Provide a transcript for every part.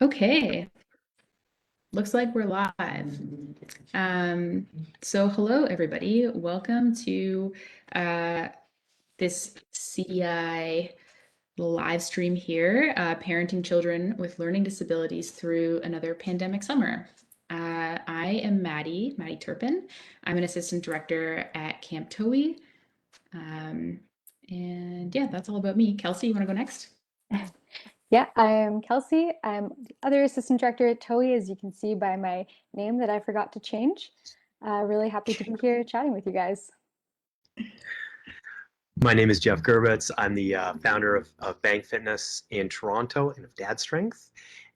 Okay, looks like we're live. Um, so hello everybody. Welcome to uh, this CDI live stream here, parenting children with learning disabilities through another pandemic summer. I am Maddie Turpin. I'm an assistant director at Camp Toei. Um, and yeah, that's all about me. Kelsey, you want to go next? Yeah, I'm Kelsey. I'm the other assistant director at Toei, as you can see by my name that I forgot to change. Really happy to be here chatting with you guys. My name is Jeff Gerbitz. I'm the founder of Bang Fitness in Toronto and of Dad Strength.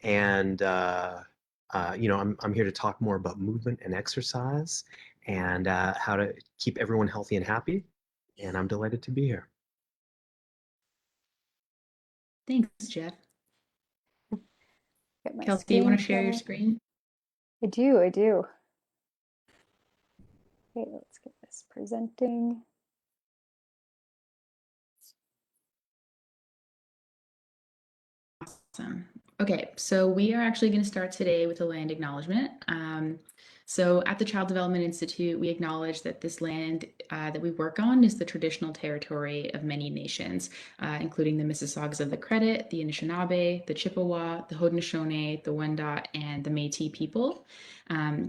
And, I'm here to talk more about movement and exercise and how to keep everyone healthy and happy. And I'm delighted to be here. Thanks, Jeff. Get my Kelsey, you want screen to share your together. screen? I do. Okay, let's get this presenting. Awesome. Okay, so we are actually going to start today with a land acknowledgement. So at the Child Development Institute, we acknowledge that this land that we work on is the traditional territory of many nations, including the Mississaugas of the Credit, the Anishinaabe, the Chippewa, the Haudenosaunee, the Wendat, and the Métis people.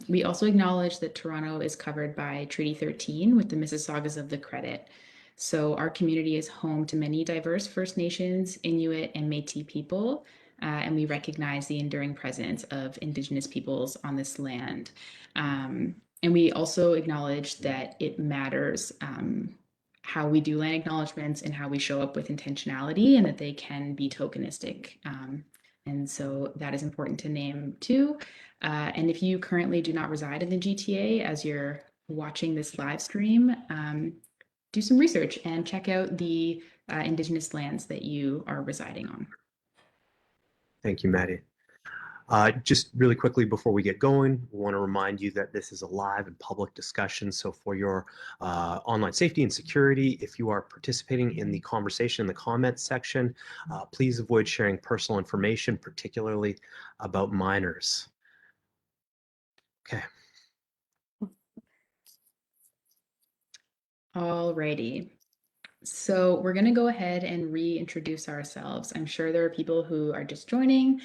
We also acknowledge that Toronto is covered by Treaty 13 with the Mississaugas of the Credit. So our community is home to many diverse First Nations, Inuit, and Métis people, and we recognize the enduring presence of Indigenous peoples on this land. And we also acknowledge that it matters how we do land acknowledgements and how we show up with intentionality, and that they can be tokenistic. And so that is important to name too. And if you currently do not reside in the GTA as you're watching this live stream, do some research and check out the Indigenous lands that you are residing on. Thank you, Maddie. Just really quickly before we get going, we want to remind you that this is a live and public discussion. So for your online safety and security, if you are participating in the conversation in the comments section, please avoid sharing personal information, particularly about minors. Okay. Alrighty. So we're going to go ahead and reintroduce ourselves. I'm sure there are people who are just joining.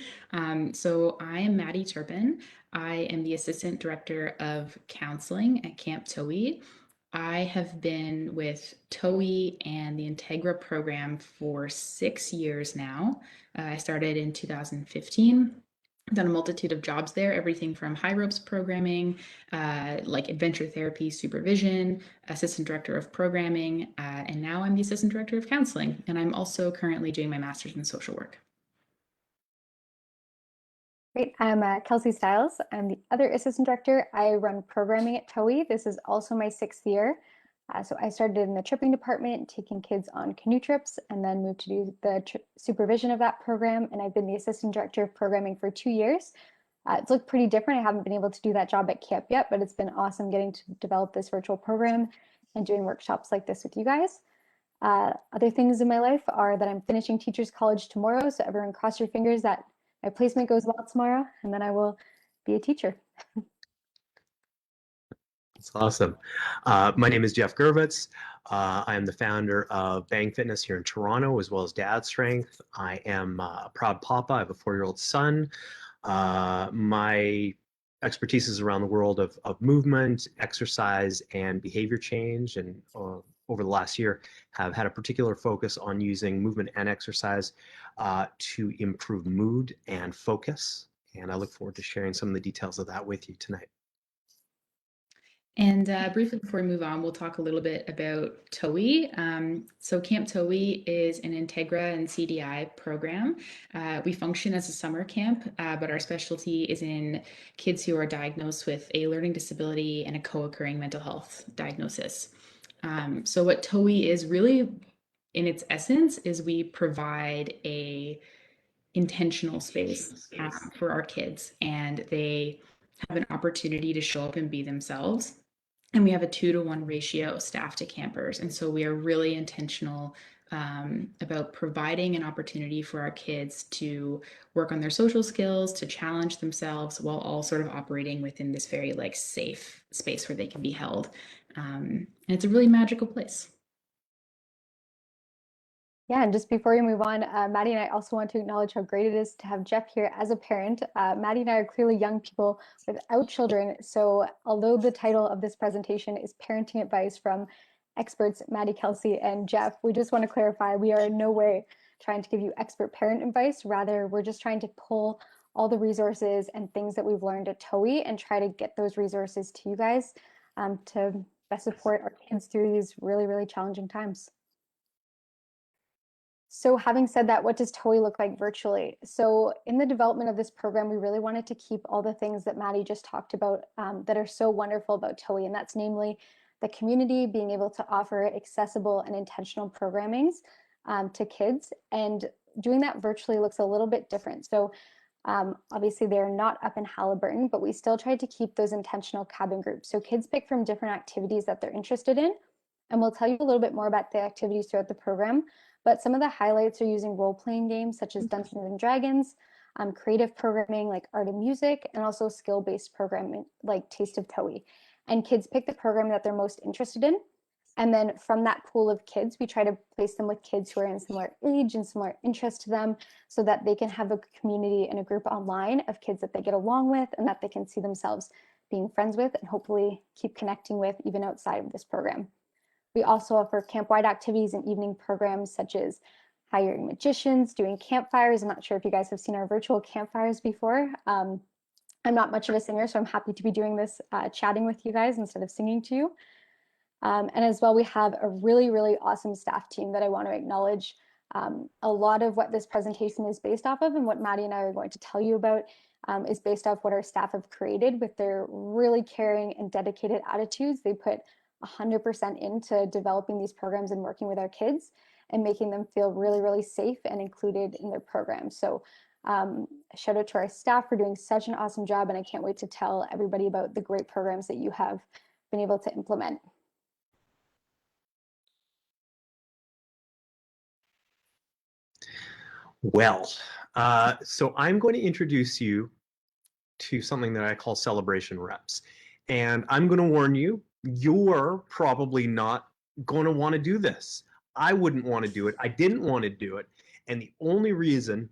So I am Maddie Turpin. I am the Assistant Director of Counseling at Camp Toei. I have been with Toei and the Integra program for 6 years now. I started in 2015. I've done a multitude of jobs there, everything from high ropes programming, like adventure therapy supervision, assistant director of programming, and now I'm the assistant director of counseling. And I'm also currently doing my master's in social work. Great. I'm Kelsey Stiles. I'm the other assistant director. I run programming at Toei. This is also my 6th year. So I started in the tripping department, taking kids on canoe trips, and then moved to do the supervision of that program. And I've been the assistant director of programming for 2 years. It's looked pretty different. I haven't been able to do that job at camp yet, but it's been awesome getting to develop this virtual program and doing workshops like this with you guys. Other things in my life are that I'm finishing Teachers College tomorrow. So everyone cross your fingers that my placement goes well tomorrow, and then I will be a teacher. That's awesome. My name is Jeff Gervitz. I am the founder of Bang Fitness here in Toronto, as well as Dad Strength. I am a proud papa. I have a 4-year-old son. My expertise is around the world of movement, exercise, and behavior change. And over the last year, have had a particular focus on using movement and exercise to improve mood and focus. And I look forward to sharing some of the details of that with you tonight. And briefly before we move on, we'll talk a little bit about Toei. So Camp Toei is an Integra and CDI program. We function as a summer camp, but our specialty is in kids who are diagnosed with a learning disability and a co-occurring mental health diagnosis. So what Toei is really, in its essence, is we provide a intentional space for our kids, and they have an opportunity to show up and be themselves. And we have a 2-to-1 ratio staff to campers. And so we are really intentional about providing an opportunity for our kids to work on their social skills, to challenge themselves, while all sort of operating within this very like safe space where they can be held. And it's a really magical place. Yeah, and just before we move on, Maddie and I also want to acknowledge how great it is to have Jeff here as a parent. Maddie and I are clearly young people without children. So although the title of this presentation is Parenting Advice from experts Maddie, Kelsey, and Jeff, we just want to clarify we are in no way trying to give you expert parent advice. Rather, we're just trying to pull all the resources and things that we've learned at Toei and try to get those resources to you guys to best support our kids through these really, really challenging times. So having said that, what does Toei look like virtually? So in the development of this program, we really wanted to keep all the things that Maddie just talked about that are so wonderful about Toei, and that's namely the community being able to offer accessible and intentional programmings to kids. And doing that virtually looks a little bit different. So obviously they're not up in Halliburton, but we still tried to keep those intentional cabin groups. So kids pick from different activities that they're interested in. And we'll tell you a little bit more about the activities throughout the program. But some of the highlights are using role-playing games such as Dungeons and Dragons, creative programming like art and music, and also skill-based programming like Taste of Toei. And kids pick the program that they're most interested in. And then from that pool of kids, we try to place them with kids who are in similar age and similar interest to them so that they can have a community and a group online of kids that they get along with and that they can see themselves being friends with and hopefully keep connecting with even outside of this program. We also offer camp-wide activities and evening programs such as hiring magicians, doing campfires. I'm not sure if you guys have seen our virtual campfires before. I'm not much of a singer, so I'm happy to be doing this chatting with you guys instead of singing to you. And as well, we have a really, really awesome staff team that I want to acknowledge. A lot of what this presentation is based off of and what Maddie and I are going to tell you about is based off what our staff have created with their really caring and dedicated attitudes. They put 100% into developing these programs and working with our kids and making them feel really, really safe and included in their programs. So shout out to our staff for doing such an awesome job. And I can't wait to tell everybody about the great programs that you have been able to implement. Well, so I'm going to introduce you to something that I call celebration reps. And I'm going to warn you, you're probably not going to want to do this. I wouldn't want to do it. I didn't want to do it. And the only reason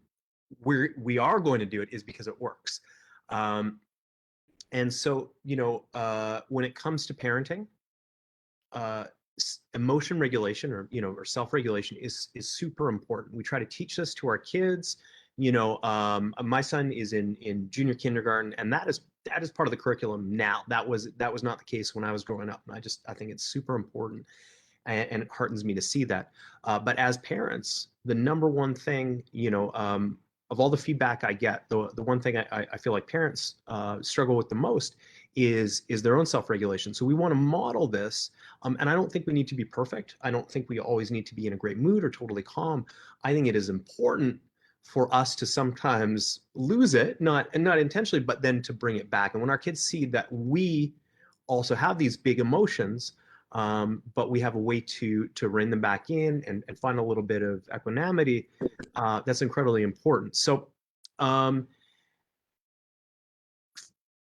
we are going to do it is because it works. And so, when it comes to parenting, emotion regulation or self-regulation is super important. We try to teach this to our kids. My son is in junior kindergarten, and that is part of the curriculum now. That was not the case when I was growing up. And I think it's super important, and it heartens me to see that. But as parents, the number one thing, of all the feedback I get, the one thing I feel like parents struggle with the most is their own self-regulation. So we want to model this, and I don't think we need to be perfect. I don't think we always need to be in a great mood or totally calm. I think it is important for us to sometimes lose it, not intentionally, but then to bring it back. And when our kids see that we also have these big emotions, but we have a way to rein them back in and find a little bit of equanimity, that's incredibly important. So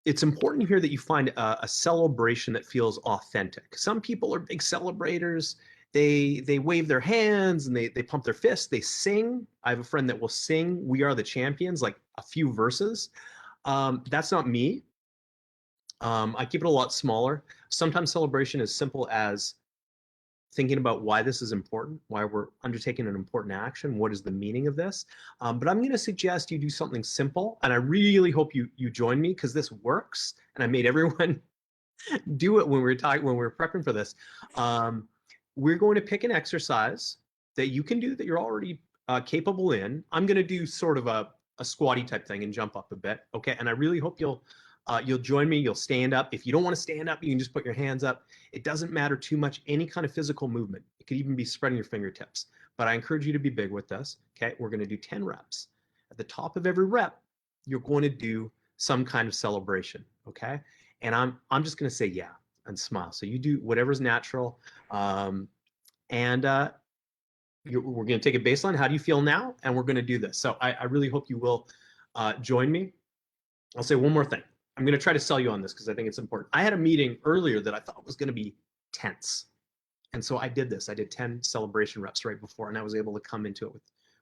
it's important here that you find a celebration that feels authentic. Some people are big celebrators. They wave their hands and they pump their fists. They sing. I have a friend that will sing "We Are the Champions," like a few verses. That's not me. I keep it a lot smaller. Sometimes celebration is simple as thinking about why this is important, why we're undertaking an important action, what is the meaning of this. But I'm going to suggest you do something simple, and I really hope you join me because this works, and I made everyone do it when we were prepping for this. We're going to pick an exercise that you can do that you're already capable in. I'm going to do sort of a squatty type thing and jump up a bit, okay? And I really hope you'll join me. You'll stand up. If you don't want to stand up, you can just put your hands up. It doesn't matter too much, any kind of physical movement. It could even be spreading your fingertips. But I encourage you to be big with this, okay? We're going to do 10 reps. At the top of every rep, you're going to do some kind of celebration, okay? And I'm just going to say, yeah, and smile. So you do whatever's natural. And we're going to take a baseline. How do you feel now? And we're going to do this. So I really hope you will join me. I'll say one more thing. I'm going to try to sell you on this because I think it's important. I had a meeting earlier that I thought was going to be tense. And so I did this. I did 10 celebration reps right before, and I was able to come into it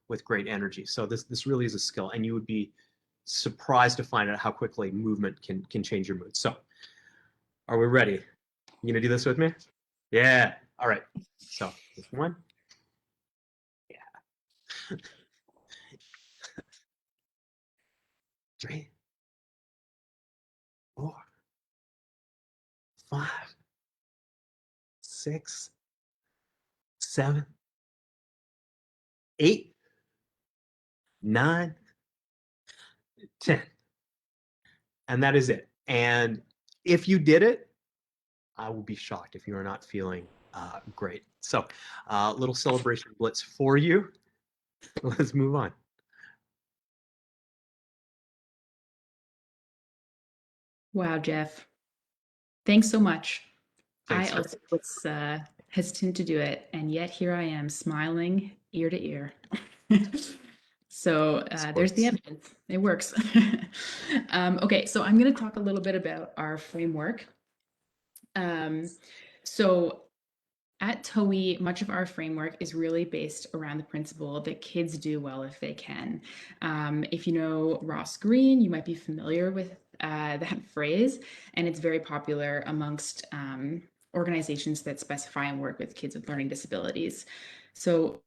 with great energy. So this really is a skill, and you would be surprised to find out how quickly movement can change your mood. So are we ready? You going to do this with me? Yeah. All right. So this one. Yeah. 3, 4, 5, 6, 7, 8, 9, 10. And that is it. And if you did it, I will be shocked if you are not feeling great. So little celebration blitz for you. Let's move on. Wow, Jeff. Thanks so much. Thanks, I also was hesitant to do it, and yet here I am smiling ear to ear. So there's the evidence. It works. Okay, so I'm going to talk a little bit about our framework. So at Toei, much of our framework is really based around the principle that kids do well if they can. If you know Ross Green, you might be familiar with that phrase, and it's very popular amongst organizations that specify and work with kids with learning disabilities. So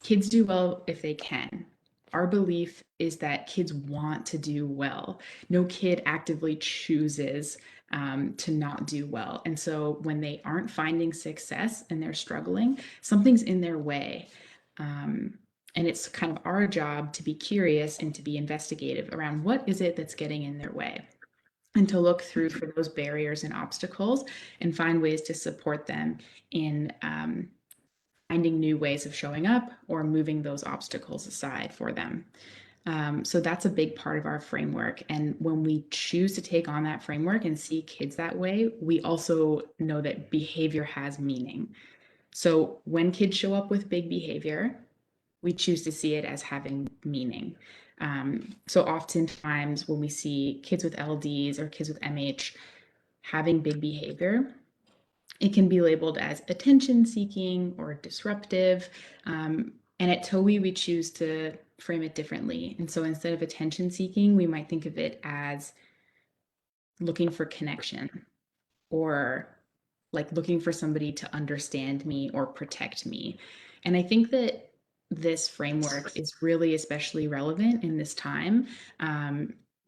kids do well if they can. Our belief is that kids want to do well. No kid actively chooses to not do well. And so when they aren't finding success and they're struggling, something's in their way. And it's kind of our job to be curious and to be investigative around what is it that's getting in their way, and to look through for those barriers and obstacles and find ways to support them in finding new ways of showing up or moving those obstacles aside for them. So that's a big part of our framework. And when we choose to take on that framework and see kids that way, we also know that behavior has meaning. So when kids show up with big behavior, we choose to see it as having meaning. So oftentimes when we see kids with LDs or kids with MH having big behavior, it can be labeled as attention seeking or disruptive. And at Toei, we choose to frame it differently. And so instead of attention seeking, we might think of it as looking for connection, or like looking for somebody to understand me or protect me. And I think that this framework is really especially relevant in this time,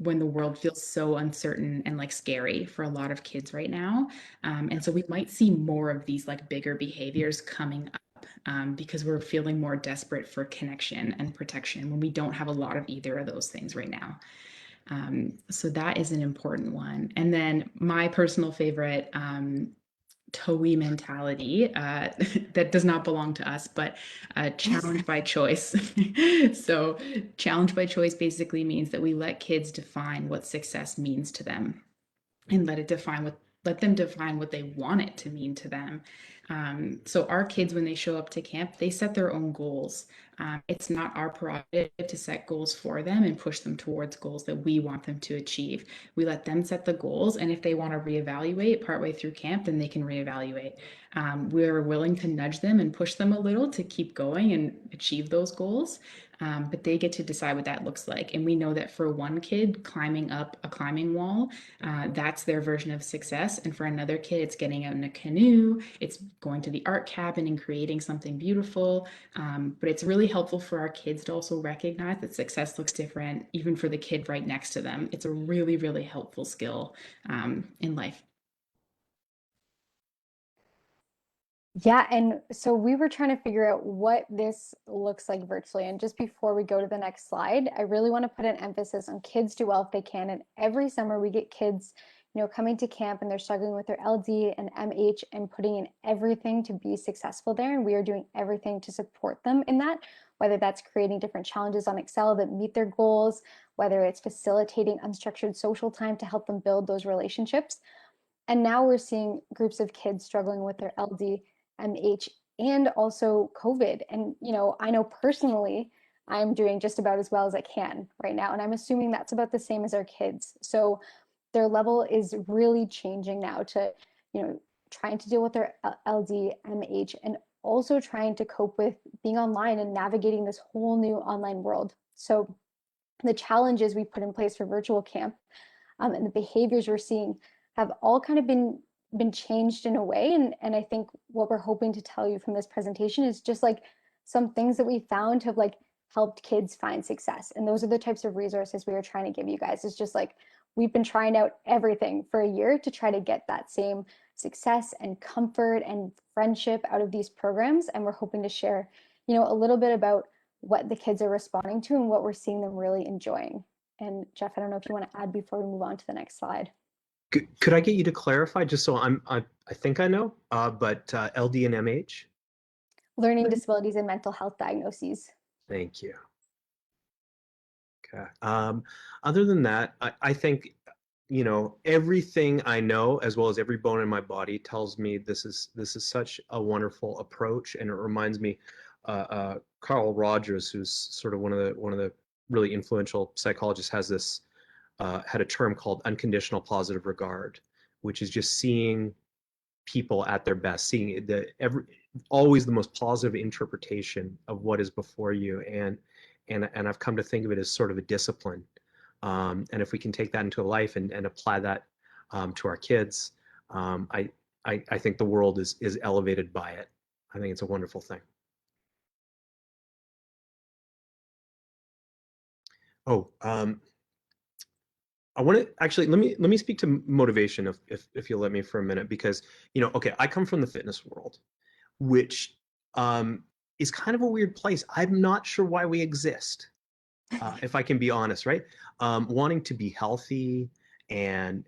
when the world feels so uncertain and like scary for a lot of kids right now. And so we might see more of these like bigger behaviors coming up, because we're feeling more desperate for connection and protection when we don't have a lot of either of those things right now. So that is an important one. And then my personal favorite Toei mentality that does not belong to us, but challenge by choice. So, challenge by choice basically means that we let kids define what success means to them, and let them define what they want it to mean to them. So our kids, when they show up to camp, they set their own goals. It's not our prerogative to set goals for them and push them towards goals that we want them to achieve. We let them set the goals, and if they want to reevaluate partway through camp, then they can reevaluate. We're willing to nudge them and push them a little to keep going and achieve those goals. But they get to decide what that looks like. And we know that for one kid, climbing up a climbing wall, that's their version of success. And for another kid, it's getting out in a canoe, it's going to the art cabin and creating something beautiful. But it's really helpful for our kids to also recognize that success looks different, even for the kid right next to them. It's a really, really helpful skill in life. Yeah, and so we were trying to figure out what this looks like virtually. And just before we go to the next slide, I really want to put an emphasis on kids do well if they can. And every summer we get kids, coming to camp and they're struggling with their LD and MH and putting in everything to be successful there. And we are doing everything to support them in that, whether that's creating different challenges on Excel that meet their goals, whether it's facilitating unstructured social time to help them build those relationships. And now we're seeing groups of kids struggling with their LD, MH, and also COVID. And, I know personally, I'm doing just about as well as I can right now. And I'm assuming that's about the same as our kids. So their level is really changing now to, trying to deal with their LD, MH, and also trying to cope with being online and navigating this whole new online world. So the challenges we put in place for virtual camp, and the behaviors we're seeing have all kind of been changed in a way. And I think what we're hoping to tell you from this presentation is just like some things that we found have like helped kids find success. And those are the types of resources we are trying to give you guys. It's just like we've been trying out everything for a year to try to get that same success and comfort and friendship out of these programs. And we're hoping to share, a little bit about what the kids are responding to and what we're seeing them really enjoying. And Jeff, I don't know if you want to add before we move on to the next slide. Could I get you to clarify, just so I think I know, but LD and MH? Learning disabilities and mental health diagnoses. Thank you. Okay. Other than that, I think, everything I know, as well as every bone in my body, tells me this is such a wonderful approach, and it reminds me, Carl Rogers, who's sort of one of the really influential psychologists, has this had a term called unconditional positive regard, which is just seeing people at their best, seeing always the most positive interpretation of what is before you, and I've come to think of it as sort of a discipline. And if we can take that into life and apply that to our kids, I think the world is elevated by it. I think it's a wonderful thing. Oh, I want to actually let me speak to motivation if you'll let me for a minute, because okay, I come from the fitness world, which is kind of a weird place. I'm not sure why we exist, if I can be honest, right? Wanting to be healthy and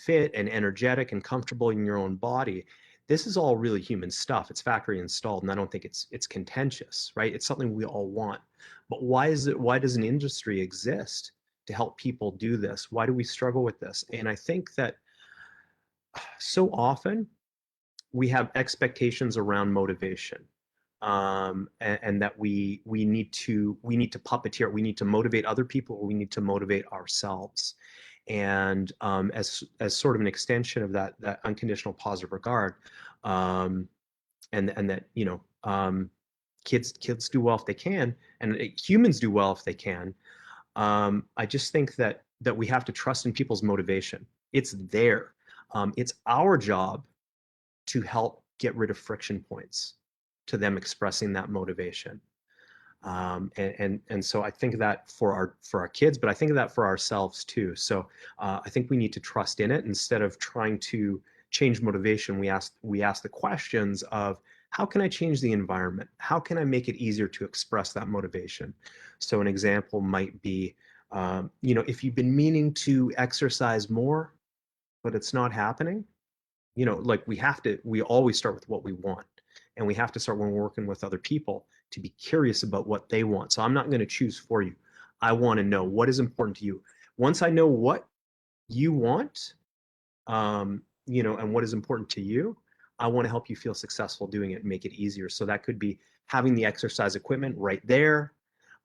fit and energetic and comfortable in your own body. This is all really human stuff. It's factory installed, and I don't think it's contentious, right? It's something we all want. But why does an industry exist to help people do this? Why do we struggle with this? And I think that so often we have expectations around motivation, and that we need to puppeteer. We need to motivate other people, or we need to motivate ourselves. And as sort of an extension of that unconditional positive regard, and that kids do well if they can, and humans do well if they can. I just think that we have to trust in people's motivation. It's there. It's our job to help get rid of friction points to them expressing that motivation. And so I think that for our kids, but I think of that for ourselves too. So I think we need to trust in it instead of trying to change motivation. We ask the questions of, how can I change the environment? How can I make it easier to express that motivation? So an example might be, if you've been meaning to exercise more, but it's not happening, like we always start with what we want. And we have to start, when we're working with other people, to be curious about what they want. So I'm not going to choose for you. I want to know what is important to you. Once I know what you want, and what is important to you, I want to help you feel successful doing it and make it easier. So that could be having the exercise equipment right there,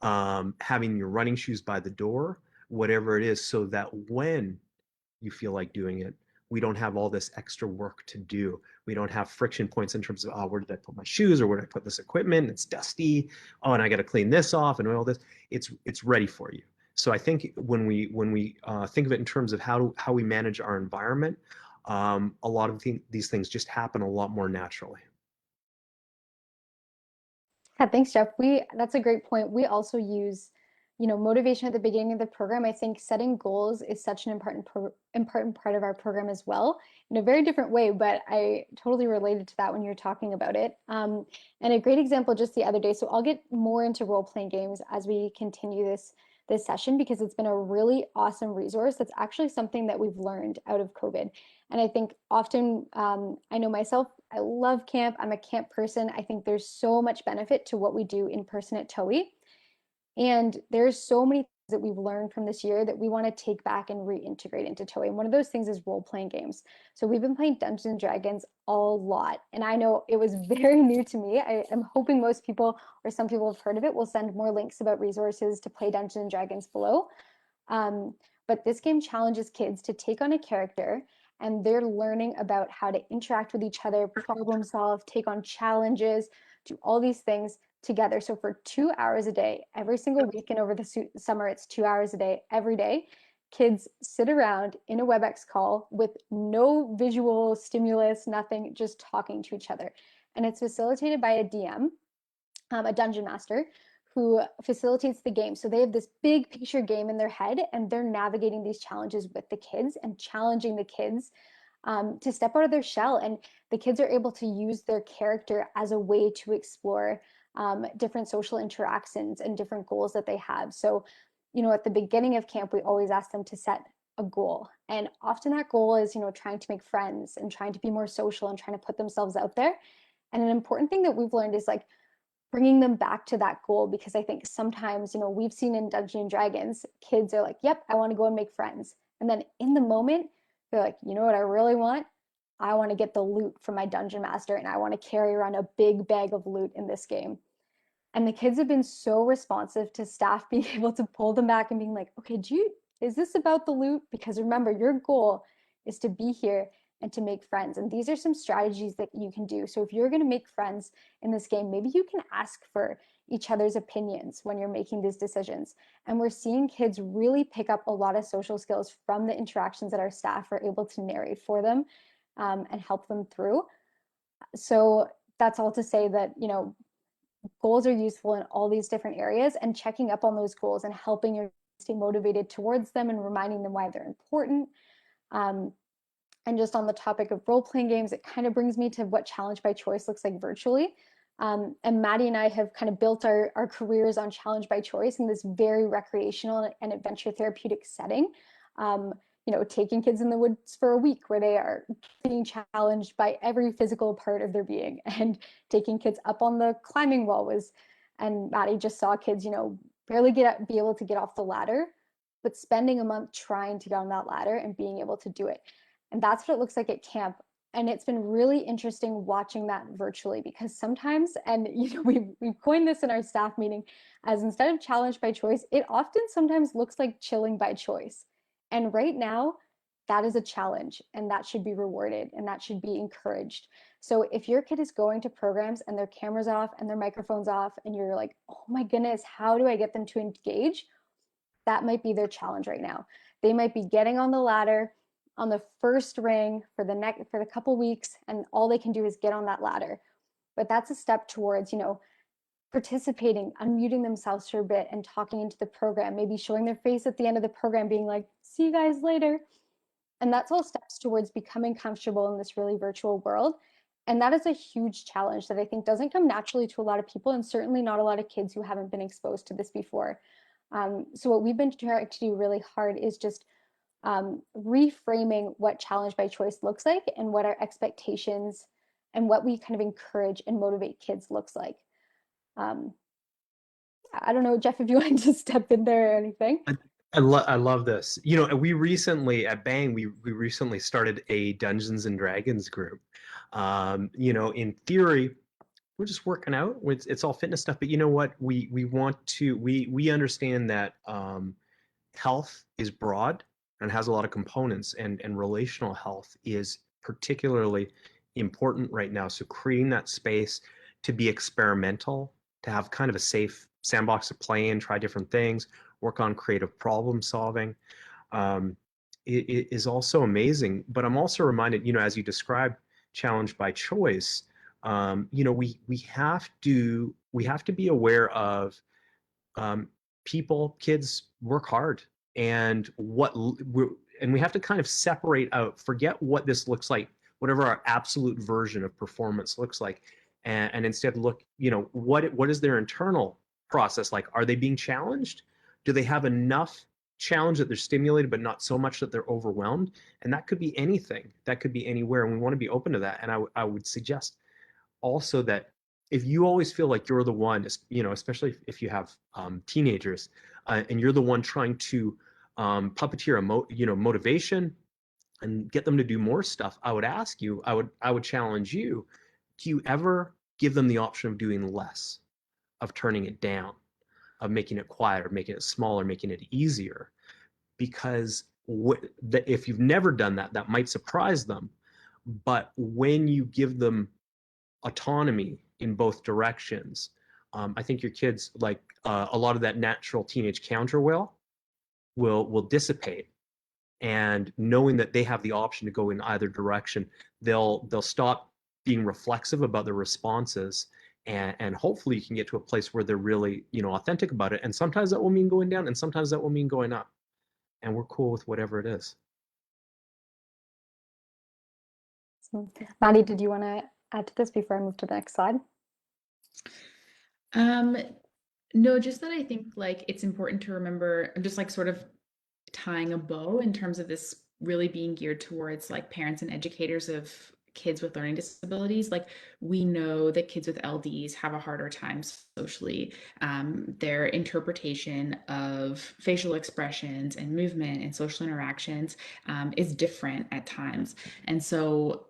having your running shoes by the door, whatever it is, so that when you feel like doing it, we don't have all this extra work to do. We don't have friction points in terms of, oh, where did I put my shoes, or where did I put this equipment? It's dusty. Oh, and I got to clean this off and all this. It's ready for you. So I think when we think of it in terms of how we manage our environment, a lot of these things just happen a lot more naturally. Yeah, thanks, Jeff. That's a great point. We also use, motivation at the beginning of the program. I think setting goals is such an important part of our program as well, in a very different way, but I totally related to that when you're talking about it. And a great example just the other day. So I'll get more into role-playing games as we continue this session, because it's been a really awesome resource. That's actually something that we've learned out of COVID. And I think often, I know myself, I love camp. I'm a camp person. I think there's so much benefit to what we do in person at Toei. And there's so many that we've learned from this year that we want to take back and reintegrate into Toei. And one of those things is role-playing games. So we've been playing Dungeons and Dragons a lot. And I know it was very new to me. I am hoping most people or some people have heard of it. We'll send more links about resources to play Dungeons and Dragons below. But this game challenges kids to take on a character, and they're learning about how to interact with each other, problem solve, take on challenges, do all these things together. So for 2 hours a day, every single week, and over the summer, it's 2 hours a day, every day, kids sit around in a WebEx call with no visual stimulus, nothing, just talking to each other. And it's facilitated by a DM, a dungeon master, who facilitates the game. So they have this big picture game in their head, and they're navigating these challenges with the kids and challenging the kids to step out of their shell. And the kids are able to use their character as a way to explore different social interactions and different goals that they have. So, you know, at the beginning of camp, we always ask them to set a goal. And often that goal is, you know, trying to make friends and trying to be more social and trying to put themselves out there. And an important thing that we've learned is like bringing them back to that goal, because I think sometimes, you know, we've seen in Dungeons and Dragons, kids are like, yep, I want to go and make friends. And then in the moment, they're like, you know what I really want? I want to get the loot from my dungeon master, and I want to carry around a big bag of loot in this game. And the kids have been so responsive to staff being able to pull them back and being like, okay, is this about the loot? Because remember, your goal is to be here and to make friends. And these are some strategies that you can do. So if you're going to make friends in this game, maybe you can ask for each other's opinions when you're making these decisions. And we're seeing kids really pick up a lot of social skills from the interactions that our staff are able to narrate for them and help them through. So that's all to say that, you know, goals are useful in all these different areas, and checking up on those goals and helping your stay motivated towards them and reminding them why they're important. And just on the topic of role-playing games, it kind of brings me to what Challenge by Choice looks like virtually. And Maddie and I have kind of built our careers on Challenge by Choice in this very recreational and adventure therapeutic setting. You know, taking kids in the woods for a week where they are being challenged by every physical part of their being, and taking kids up on the climbing wall and Maddie just saw kids, you know, barely be able to get off the ladder, but spending a month trying to get on that ladder and being able to do it. And that's what it looks like at camp. And it's been really interesting watching that virtually, because sometimes, and you know, we've coined this in our staff meeting as, instead of challenge by choice, it often sometimes looks like chilling by choice. And right now, that is a challenge, and that should be rewarded, and that should be encouraged. So if your kid is going to programs and their camera's off and their microphone's off, and you're like, oh my goodness, how do I get them to engage? That might be their challenge right now. They might be getting on the ladder on the first ring for the couple weeks, and all they can do is get on that ladder. But that's a step towards, you know, participating, unmuting themselves for a bit and talking into the program, maybe showing their face at the end of the program, being like, see you guys later. And that's all steps towards becoming comfortable in this really virtual world. And that is a huge challenge that I think doesn't come naturally to a lot of people, and certainly not a lot of kids who haven't been exposed to this before. So what we've been trying to do really hard is just reframing what challenge by choice looks like, and what our expectations and what we kind of encourage and motivate kids looks like. I don't know, Jeff, if you want to step in there or anything. I love this. You know, we recently at Bang, we recently started a Dungeons and Dragons group. You know, in theory, we're just working out. It's all fitness stuff, but you know what? We understand that health is broad and has a lot of components, and relational health is particularly important right now. So creating that space to be experimental, to have kind of a safe sandbox to play in, try different things, work on creative problem solving, it is also amazing. But I'm also reminded, you know, as you described challenge by choice, you know, we have to be aware of kids work hard, and we have to kind of separate out, forget what this looks like, whatever our absolute version of performance looks like, and instead look, you know, what is their internal process like? Are they being challenged? Do they have enough challenge that they're stimulated, but not so much that they're overwhelmed? And that could be anything. That could be anywhere. And we want to be open to that. And I would suggest also that if you always feel like you're the one, especially if you have teenagers, and you're the one trying to puppeteer motivation and get them to do more stuff, I would challenge you, do you ever give them the option of doing less, of turning it down, of making it quieter, making it smaller, making it easier? Because if you've never done that, that might surprise them. But when you give them autonomy in both directions, I think your kids, like a lot of that natural teenage counter will dissipate. And knowing that they have the option to go in either direction, they'll stop being reflexive about their responses, and hopefully you can get to a place where they're really authentic about it. And sometimes that will mean going down, and sometimes that will mean going up, and we're cool with whatever it is. So, Maddie, did you want to add to this before I move to the next slide? No, just that I think like it's important to remember, I'm just like sort of tying a bow in terms of this really being geared towards like parents and educators of kids with learning disabilities. Like we know that kids with LDs have a harder time socially. Their interpretation of facial expressions and movement and social interactions is different at times. And so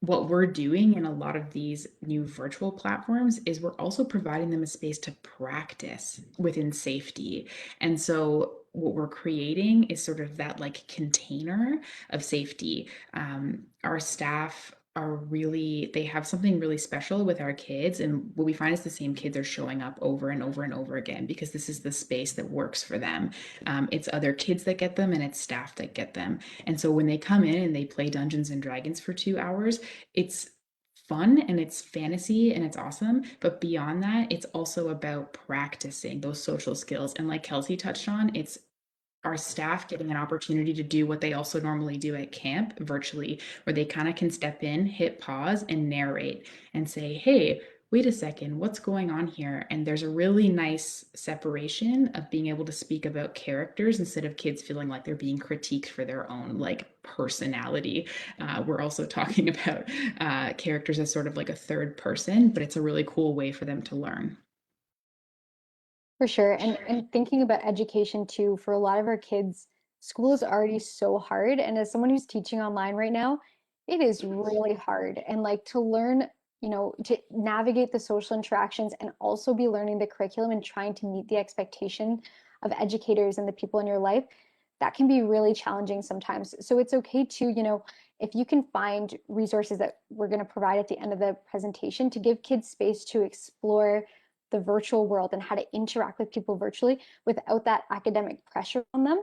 what we're doing in a lot of these new virtual platforms is we're also providing them a space to practice within safety. And so what we're creating is sort of that like container of safety. Our staff are really, they have something really special with our kids. And what we find is the same kids are showing up over and over and over again because this is the space that works for them. It's other kids that get them and it's staff that get them. And so when they come in and they play Dungeons and Dragons for 2 hours, it's fun and it's fantasy and it's awesome. But beyond that, it's also about practicing those social skills. And like Kelsey touched on, it's our staff getting an opportunity to do what they also normally do at camp virtually, where they kind of can step in, hit pause, and narrate and say, hey, wait a second, what's going on here? And there's a really nice separation of being able to speak about characters instead of kids feeling like they're being critiqued for their own like personality. We're also talking about characters as sort of like a third person, but it's a really cool way for them to learn. For sure. And thinking about education too, for a lot of our kids, school is already so hard. And as someone who's teaching online right now, it is really hard. And like to learn, to navigate the social interactions and also be learning the curriculum and trying to meet the expectation of educators and the people in your life, that can be really challenging sometimes. So it's okay to, if you can find resources that we're going to provide at the end of the presentation to give kids space to explore the virtual world and how to interact with people virtually without that academic pressure on them.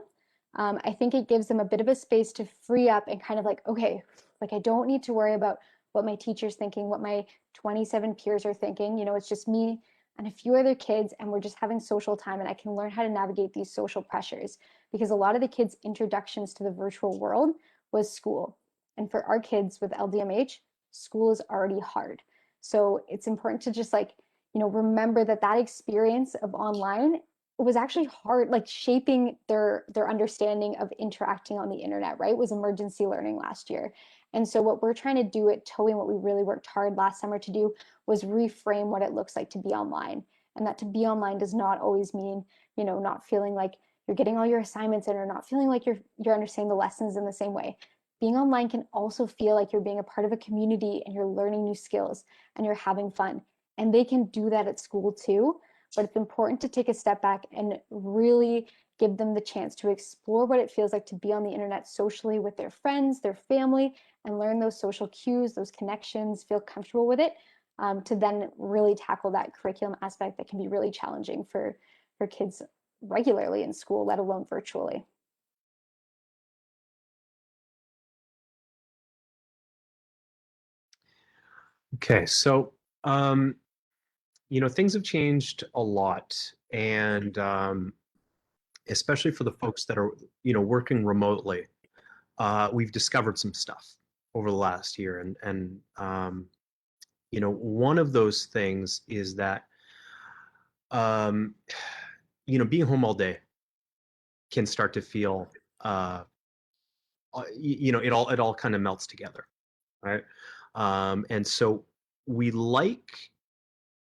I think it gives them a bit of a space to free up and kind of like, okay, like I don't need to worry about what my teacher's thinking, what my 27 peers are thinking. It's just me and a few other kids, and we're just having social time, and I can learn how to navigate these social pressures because a lot of the kids' introductions to the virtual world was school. And for our kids with LDMH, school is already hard. So it's important to just like remember that experience of online was actually hard, like shaping their understanding of interacting on the internet, right? Was emergency learning last year. And so what we're trying to do at Toei and what we really worked hard last summer to do was reframe what it looks like to be online. And that to be online does not always mean, not feeling like you're getting all your assignments in or not feeling like you're understanding the lessons in the same way. Being online can also feel like you're being a part of a community and you're learning new skills and you're having fun. And they can do that at school too, but it's important to take a step back and really give them the chance to explore what it feels like to be on the internet socially with their friends, their family, and learn those social cues, those connections, feel comfortable with it, to then really tackle that curriculum aspect that can be really challenging for kids regularly in school, let alone virtually. Okay, so things have changed a lot, and especially for the folks that are working remotely, we've discovered some stuff over the last year, and one of those things is that being home all day can start to feel it all kind of melts together, right? And so we like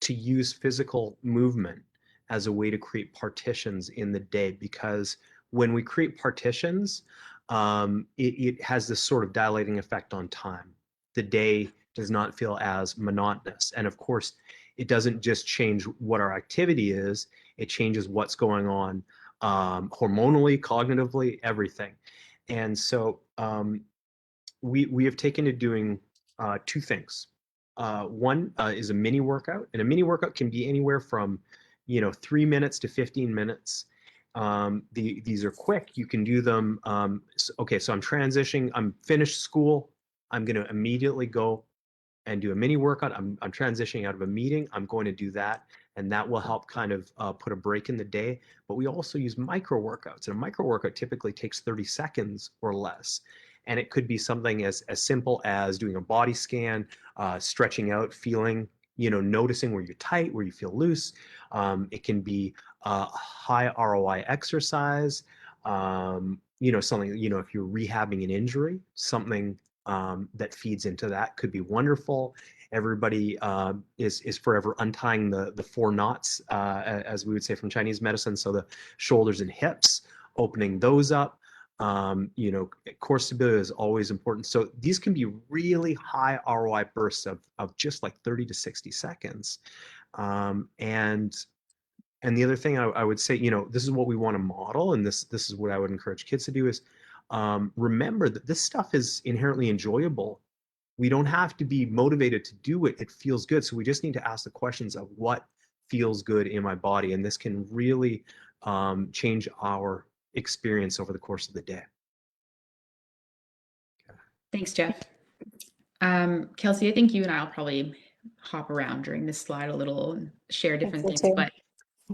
to use physical movement as a way to create partitions in the day, because when we create partitions, it has this sort of dilating effect on time. The day does not feel as monotonous. And of course, it doesn't just change what our activity is, it changes what's going on hormonally, cognitively, everything. And so we have taken to doing two things. One is a mini workout, and a mini workout can be anywhere from 3 minutes to 15 minutes. These are quick. You can do them. Okay, so I'm transitioning. I'm finished school. I'm going to immediately go and do a mini workout. I'm transitioning out of a meeting. I'm going to do that, and that will help kind of put a break in the day. But we also use micro workouts, and a micro workout typically takes 30 seconds or less. And it could be something as simple as doing a body scan, stretching out, feeling, noticing where you're tight, where you feel loose. It can be a high ROI exercise. Something, if you're rehabbing an injury, something that feeds into that could be wonderful. Everybody is forever untying the four knots, as we would say from Chinese medicine. So the shoulders and hips, opening those up. Core stability is always important. So these can be really high ROI bursts of just like 30 to 60 seconds. And the other thing I would say, this is what we want to model, and this is what I would encourage kids to do is remember that this stuff is inherently enjoyable. We don't have to be motivated to do it. It feels good. So we just need to ask the questions of what feels good in my body. And this can really change our experience over the course of the day. Thanks, Jeff. Kelsey, I think you and I will probably hop around during this slide a little and share different things, but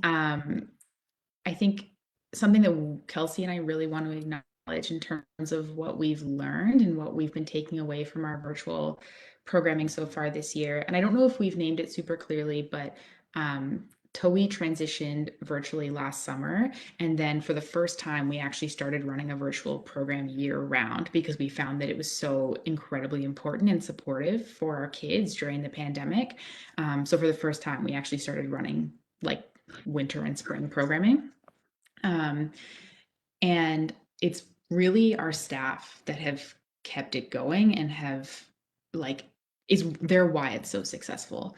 I think something that Kelsey and I really want to acknowledge in terms of what we've learned and what we've been taking away from our virtual programming so far this year. And I don't know if we've named it super clearly, but Toei transitioned virtually last summer. And then for the first time, we actually started running a virtual program year round because we found that it was so incredibly important and supportive for our kids during the pandemic. So for the first time, we actually started running like winter and spring programming. And it's really our staff that have kept it going and have they're why it's so successful.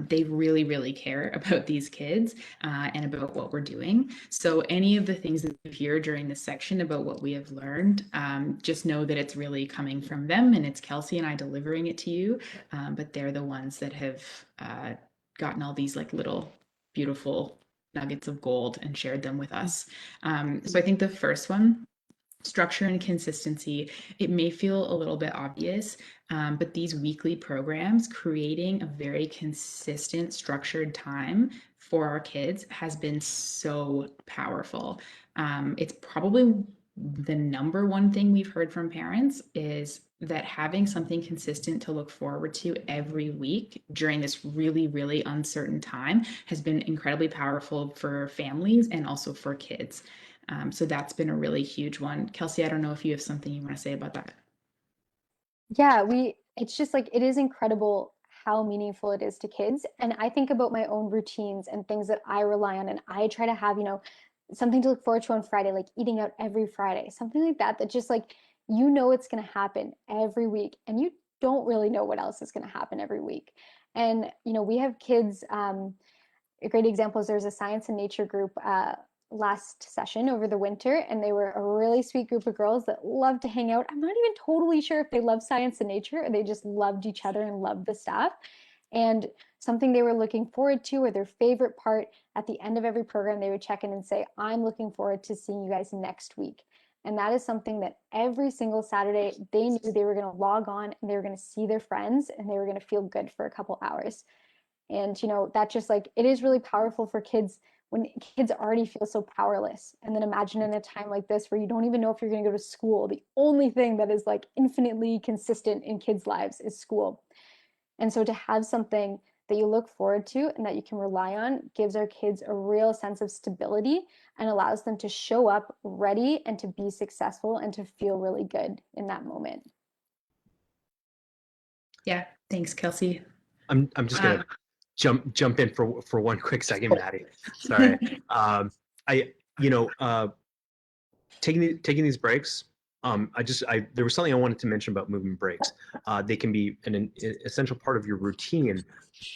They really, really care about these kids and about what we're doing. So any of the things that you hear during this section about what we have learned, just know that it's really coming from them, and it's Kelsey and I delivering it to you. But they're the ones that have gotten all these like little beautiful nuggets of gold and shared them with us. So I think the first one, structure and consistency, it may feel a little bit obvious, but these weekly programs, creating a very consistent, structured time for our kids has been so powerful. It's probably the number one thing we've heard from parents is that having something consistent to look forward to every week during this really, really uncertain time has been incredibly powerful for families and also for kids. So that's been a really huge one. Kelsey, I don't know if you have something you want to say about that. Yeah, it's just like, it is incredible how meaningful it is to kids. And I think about my own routines and things that I rely on, and I try to have, something to look forward to on Friday, like eating out every Friday, something like that, that just like, it's going to happen every week, and you don't really know what else is going to happen every week. And, we have kids, a great example is there's a science and nature group last session over the winter, and they were a really sweet group of girls that loved to hang out. I'm not even totally sure if they love science and nature or they just loved each other and loved the staff. And something they were looking forward to, or their favorite part, at the end of every program, they would check in and say, I'm looking forward to seeing you guys next week. And that is something that every single Saturday they knew they were going to log on and they were going to see their friends and they were going to feel good for a couple hours. And, that just like, it is really powerful for kids when kids already feel so powerless. And then imagine in a time like this where you don't even know if you're going to go to school. The only thing that is like infinitely consistent in kids' lives is school. And so to have something that you look forward to and that you can rely on gives our kids a real sense of stability and allows them to show up ready and to be successful and to feel really good in that moment. Yeah, thanks, Kelsey. I'm just gonna jump in for one quick second, Maddie. Sorry. I taking these breaks. There was something I wanted to mention about movement breaks. They can be an essential part of your routine,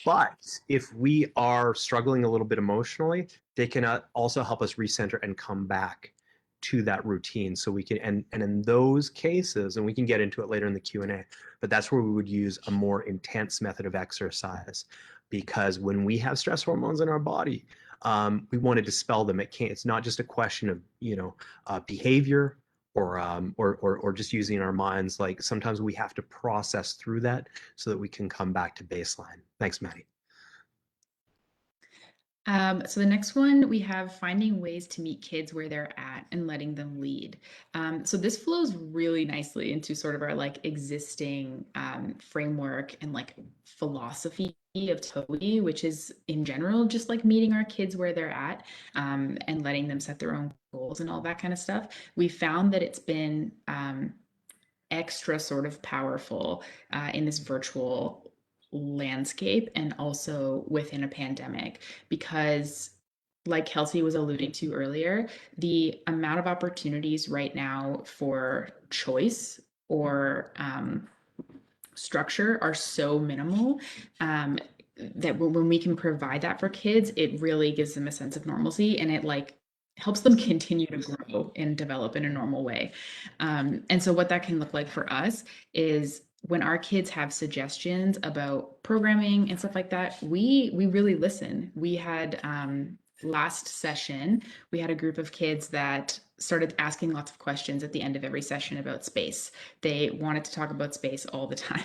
but if we are struggling a little bit emotionally, they can also help us recenter and come back to that routine. So we can, and in those cases, and we can get into it later in the Q&A, but that's where we would use a more intense method of exercise, because when we have stress hormones in our body, we want to dispel them. It's not just a question of behavior or just using our minds. Like sometimes we have to process through that so that we can come back to baseline. Thanks, Maddie. So the next one, we have finding ways to meet kids where they're at and letting them lead. So this flows really nicely into sort of our like existing framework and like philosophy of Toei, which is in general just like meeting our kids where they're at and letting them set their own goals and all that kind of stuff. We found that it's been extra sort of powerful in this virtual landscape and also within a pandemic, because like Kelsey was alluding to earlier, the amount of opportunities right now for choice or structure are so minimal that when we can provide that for kids, it really gives them a sense of normalcy, and it like helps them continue to grow and develop in a normal way. And so what that can look like for us is when our kids have suggestions about programming and stuff like that, we really listen. We had last session, we had a group of kids that started asking lots of questions at the end of every session about space. They wanted to talk about space all the time.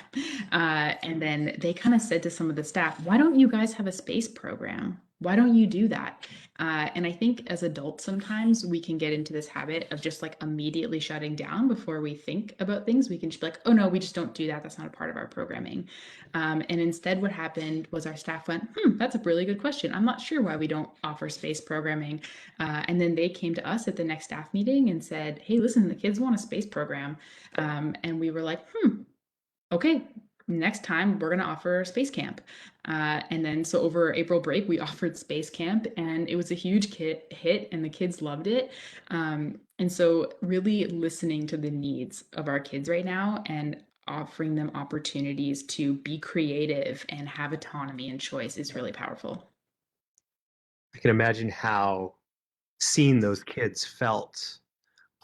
And then they kind of said to some of the staff, why don't you guys have a space program? Why don't you do that? And I think as adults, sometimes we can get into this habit of just like immediately shutting down before we think about things. We can just be like, oh no, we just don't do that. That's not a part of our programming. And instead, what happened was our staff went, that's a really good question. I'm not sure why we don't offer space programming. And then they came to us at the next staff meeting and said, hey, listen, the kids want a space program. And we were like, okay, next time we're going to offer space camp. And then so over April break, we offered space camp, and it was a huge hit, and the kids loved it. And so really listening to the needs of our kids right now and offering them opportunities to be creative and have autonomy and choice is really powerful. I can imagine how seen those kids felt.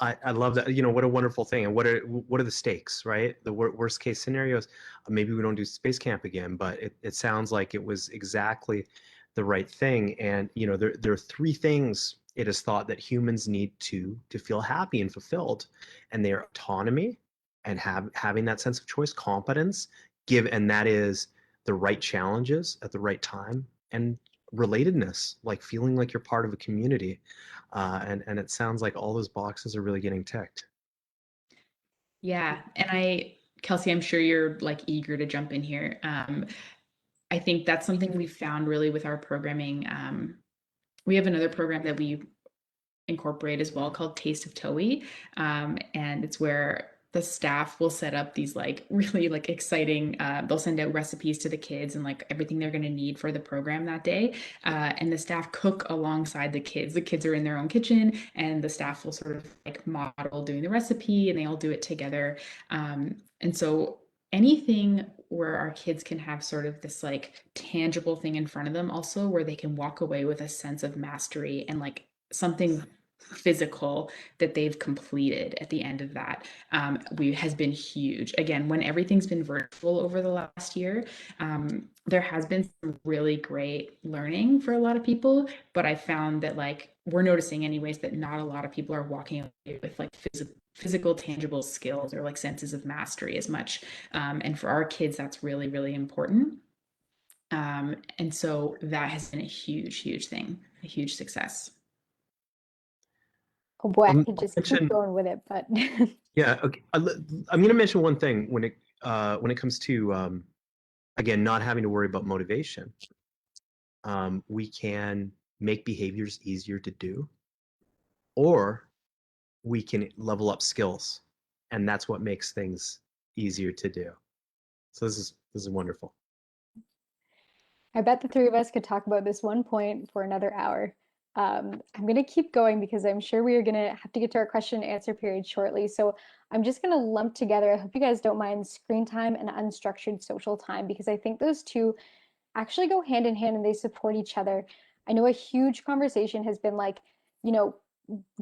I love that. What a wonderful thing. And what are the stakes, right? The worst case scenarios. Maybe we don't do space camp again, but it sounds like it was exactly the right thing. And there are three things it is thought that humans need to feel happy and fulfilled, and they are autonomy and having that sense of choice, competence, and that is the right challenges at the right time, and relatedness, like feeling like you're part of a community. And it sounds like all those boxes are really getting ticked. Yeah. And Kelsey, I'm sure you're like eager to jump in here. I think that's something we found really with our programming. We have another program that we incorporate as well called Taste of Toei. And it's where the staff will set up these like really like exciting, they'll send out recipes to the kids and like everything they're going to need for the program that day. And the staff cook alongside the kids. The kids are in their own kitchen, and the staff will sort of like model doing the recipe, and they all do it together. And so anything where our kids can have sort of this like tangible thing in front of them also, where they can walk away with a sense of mastery and like something physical that they've completed at the end of that has been huge. Again, when everything's been virtual over the last year, there has been some really great learning for a lot of people, but I found that like we're noticing anyways that not a lot of people are walking away with like physical tangible skills or like senses of mastery as much. And for our kids, that's really, really important. And so that has been a huge thing, a huge success. Oh boy, I Um, could just keep mention, going with it, but yeah, okay. I'm going to mention one thing when it comes to again, not having to worry about motivation. We can make behaviors easier to do, or we can level up skills, and that's what makes things easier to do. So this is wonderful. I bet the three of us could talk about this one point for another hour. I'm going to keep going because I'm sure we are going to have to get to our question and answer period shortly. So I'm just going to lump together, I hope you guys don't mind, screen time and unstructured social time, because I think those two actually go hand in hand and they support each other. I know a huge conversation has been like, you know,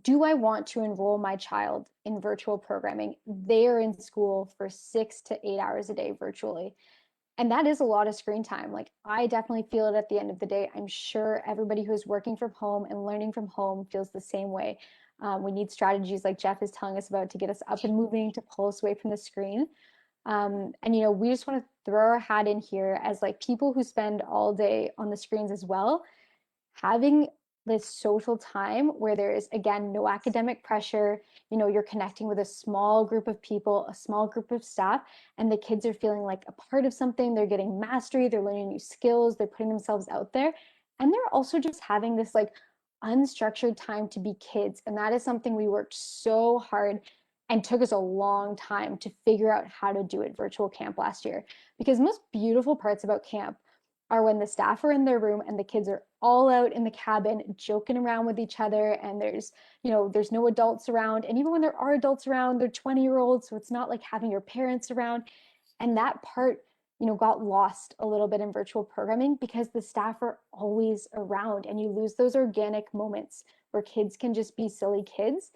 do I want to enroll my child in virtual programming? They are in school for 6 to 8 hours a day virtually. And that is a lot of screen time. Like, I definitely feel it at the end of the day. I'm sure everybody who is working from home and learning from home feels the same way. We need strategies like Jeff is telling us about to get us up and moving, to pull us away from the screen. And we just want to throw our hat in here as like people who spend all day on the screens as well, having this social time where there is, again, no academic pressure. You're connecting with a small group of people, a small group of staff, and the kids are feeling like a part of something. They're getting mastery, they're learning new skills, they're putting themselves out there, and they're also just having this like unstructured time to be kids. And that is something we worked so hard and took us a long time to figure out how to do at virtual camp last year, because the most beautiful parts about camp are when the staff are in their room and the kids are all out in the cabin joking around with each other, and there's no adults around. And even when there are adults around, they're 20-year-olds, so it's not like having your parents around. And that part got lost a little bit in virtual programming because the staff are always around, and you lose those organic moments where kids can just be silly kids.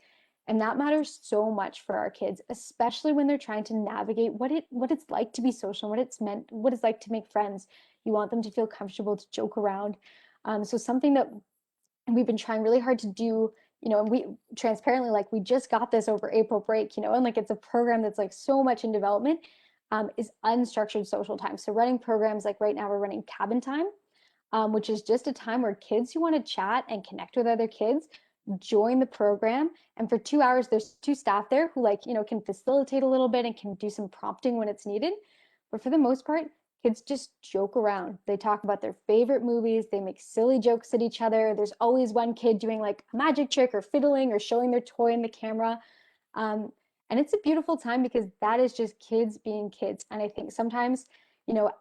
And that matters so much for our kids, especially when they're trying to navigate what it's like to be social, what it's like to make friends. You want them to feel comfortable to joke around. So something that we've been trying really hard to do, and we transparently, like, we just got this over April break, and like it's a program that's like so much in development, is unstructured social time. So running programs like right now we're running cabin time, which is just a time where kids who want to chat and connect with other kids join the program. And for 2 hours, there's two staff there who can facilitate a little bit and can do some prompting when it's needed. But for the most part, kids just joke around. They talk about their favorite movies. They make silly jokes at each other. There's always one kid doing like a magic trick or fiddling or showing their toy in the camera. Um, and it's a beautiful time because that is just kids being kids. And I think sometimes,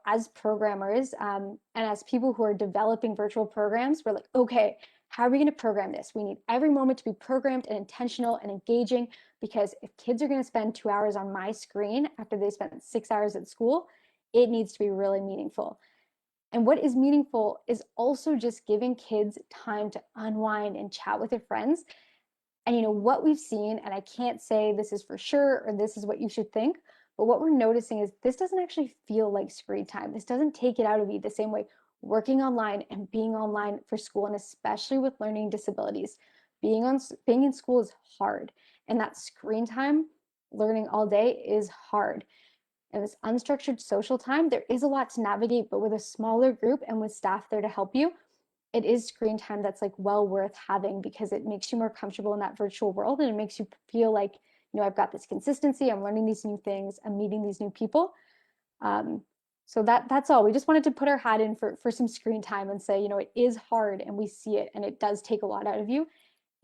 as programmers, and as people who are developing virtual programs, we're like, okay, how are we going to program this? We need every moment to be programmed and intentional and engaging, because if kids are going to spend 2 hours on my screen after they spent 6 hours at school, it needs to be really meaningful. And what is meaningful is also just giving kids time to unwind and chat with their friends. And what we've seen, and I can't say this is for sure or this is what you should think, but what we're noticing is this doesn't actually feel like screen time. This doesn't take it out of you the same way working online and being online for school, and especially with learning disabilities. Being in school is hard, and that screen time, learning all day, is hard. And this unstructured social time, there is a lot to navigate, but with a smaller group and with staff there to help you, it is screen time that's like well worth having, because it makes you more comfortable in that virtual world, and it makes you feel like, I've got this consistency, I'm learning these new things, I'm meeting these new people. So that's all. We just wanted to put our hat in for some screen time and say, it is hard and we see it, and it does take a lot out of you.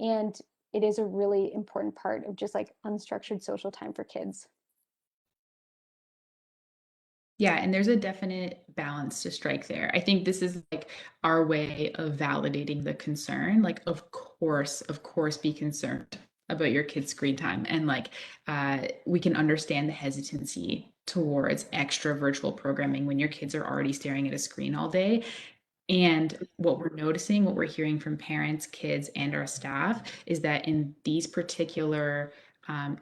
And it is a really important part of just like unstructured social time for kids. Yeah, and there's a definite balance to strike there. I think this is like our way of validating the concern. Like, of course, be concerned about your kids' screen time. And like, we can understand the hesitancy towards extra virtual programming when your kids are already staring at a screen all day. And what we're noticing, what we're hearing from parents, kids, and our staff is that in these particular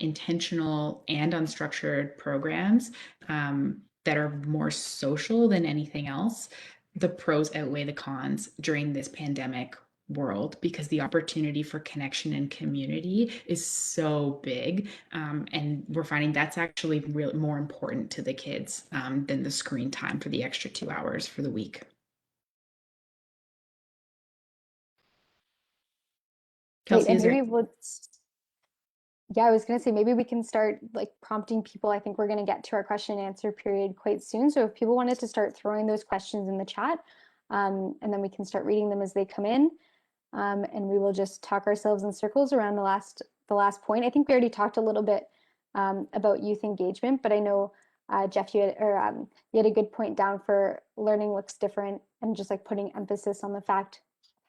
intentional and unstructured programs, that are more social than anything else, the pros outweigh the cons during this pandemic world, because the opportunity for connection and community is so big. And we're finding that's actually really more important to the kids than the screen time for the extra 2 hours for the week. Great. Kelsey, And is there? maybe yeah, I was going to say maybe we can start like prompting people. I think we're going to get to our question and answer period quite soon. So if people wanted to start throwing those questions in the chat, and then we can start reading them as they come in, and we will just talk ourselves in circles around the last point. I think we already talked a little bit about youth engagement, but I know Jeff, you had a good point down for learning looks different and just like putting emphasis on the fact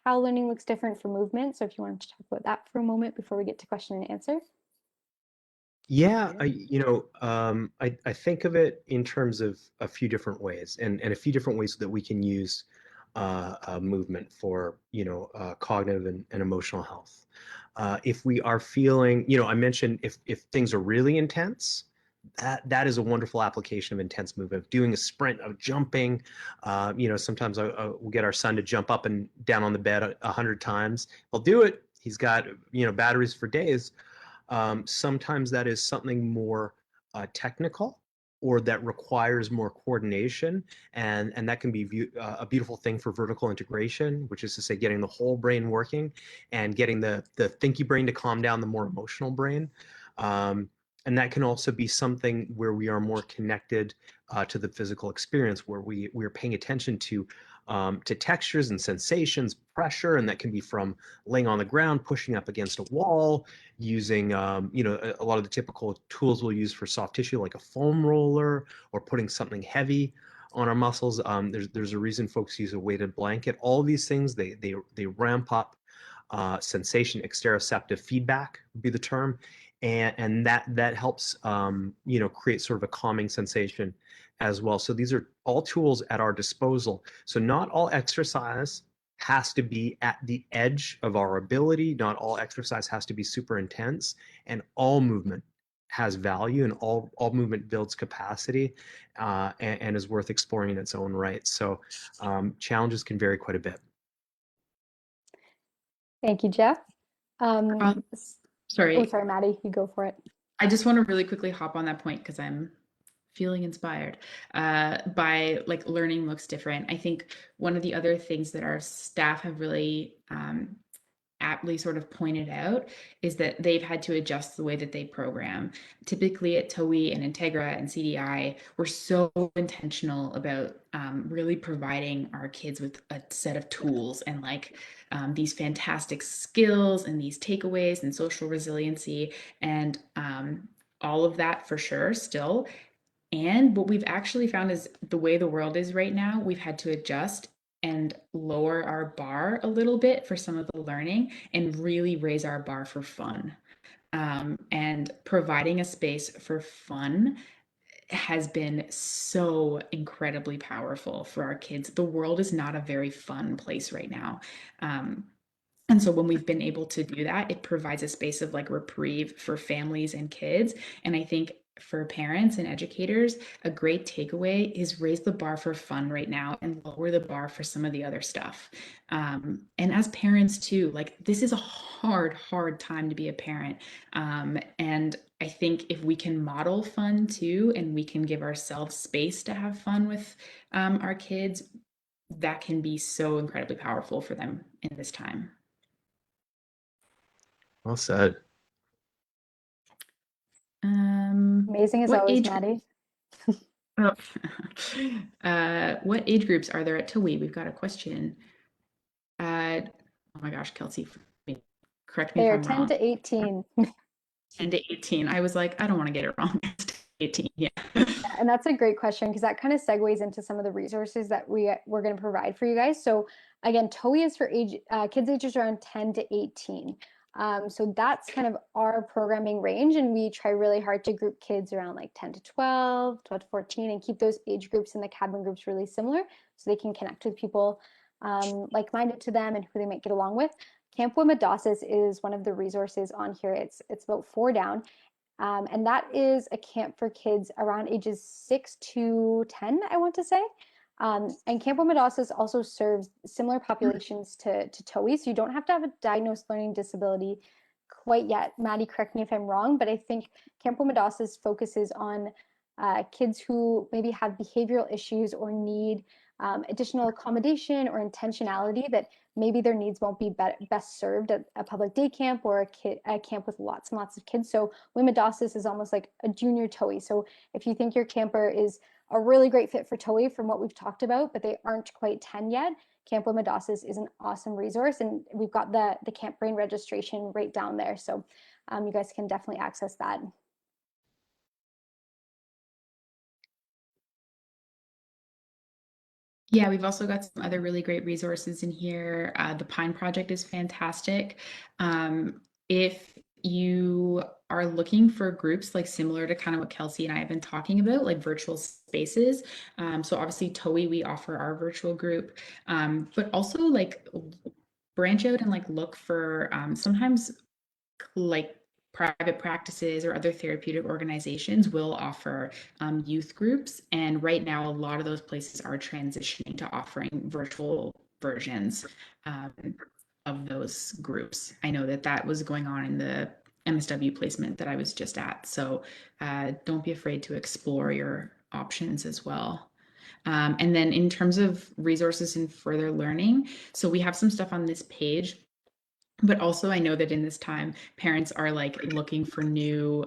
how learning looks different for movement. So if you wanted to talk about that for a moment before we get to question and answer. Yeah, I think of it in terms of a few different ways, and a few different ways that we can use movement for, cognitive and emotional health. If we are feeling, I mentioned if things are really intense, that is a wonderful application of intense movement, of doing a sprint, of jumping. Sometimes we'll get our son to jump up and down on the bed 100 times. He'll do it. He's got, batteries for days. Sometimes that is something more technical or that requires more coordination, and that can be a beautiful thing for vertical integration, which is to say getting the whole brain working and getting the thinky brain to calm down the more emotional brain. And that can also be something where we are more connected to the physical experience, where we're paying attention to textures and sensations, pressure, and that can be from laying on the ground, pushing up against a wall, using a lot of the typical tools we'll use for soft tissue, like a foam roller, or putting something heavy on our muscles. There's a reason folks use a weighted blanket. All of these things, they ramp up sensation, exteroceptive feedback would be the term, and that helps create sort of a calming sensation as well. So these are all tools at our disposal. So not all exercise has to be at the edge of our ability. Not all exercise has to be super intense, and all movement has value, and all movement builds capacity, and is worth exploring in its own right. So challenges can vary quite a bit. Thank you, Jeff. Um, Oh, sorry, sorry, Maddie, you go for it. I just want to really quickly hop on that point because I'm feeling inspired by like learning looks different. I think one of the other things that our staff have really aptly sort of pointed out is that they've had to adjust the way that they program. Typically at TOEI and Integra and CDI, we're so intentional about really providing our kids with a set of tools and like these fantastic skills and these takeaways and social resiliency and all of that for sure still. And what we've actually found is the way the world is right now, we've had to adjust and lower our bar a little bit for some of the learning and really raise our bar for fun. And providing a space for fun has been so incredibly powerful for our kids. The world is not a very fun place right now. And so when we've been able to do that, it provides a space of like reprieve for families and kids. And I think for parents and educators, a great takeaway is raise the bar for fun right now and lower the bar for some of the other stuff. And as parents too, like this is a hard time to be a parent. And I think if we can model fun too, and we can give ourselves space to have fun with our kids, that can be so incredibly powerful for them in this time. Well said. Amazing as What always, age? Maddie. Oh. What age groups are there at TOEI? We've got a question. Oh my gosh, Kelsey, correct me They if are I'm 10 wrong. to 18. 10 to 18. I was like, I don't want to get it wrong. 18, yeah. And that's a great question because that kind of segues into some of the resources that we're going to provide for you guys. So again, TOEI is for kids ages around 10 to 18. So that's kind of our programming range, and we try really hard to group kids around like 10 to 12, 12 to 14, and keep those age groups and the cabin groups really similar so they can connect with people like-minded to them and who they might get along with. Camp Wimadasis is one of the resources on here. It's about 4 down. And that is a camp for kids around ages 6 to 10, I want to say. And Camp Wimadasis also serves similar populations to TOEI, so you don't have to have a diagnosed learning disability quite yet. Maddie, correct me if I'm wrong, but I think Camp Wimadasis focuses on kids who maybe have behavioral issues or need additional accommodation or intentionality that maybe their needs won't be best served at a public day camp or a camp with lots and lots of kids. So Wimadasis is almost like a junior TOEI. So if you think your camper is a really great fit for TOEI from what we've talked about, but they aren't quite 10 yet, Camp Wimadasis is an awesome resource, and we've got the Camp Brain registration right down there. So you guys can definitely access that. Yeah, we've also got some other really great resources in here. The Pine Project is fantastic. If you are looking for groups like similar to kind of what Kelsey and I have been talking about, like virtual spaces. So obviously Toei, we offer our virtual group, but also like branch out and like look for sometimes like private practices or other therapeutic organizations will offer youth groups. And right now, a lot of those places are transitioning to offering virtual versions um, of those groups. I know that that was going on in the MSW placement that I was just at. So don't be afraid to explore your options as well. And then in terms of resources and further learning, so we have some stuff on this page, but also I know that in this time parents are like looking for new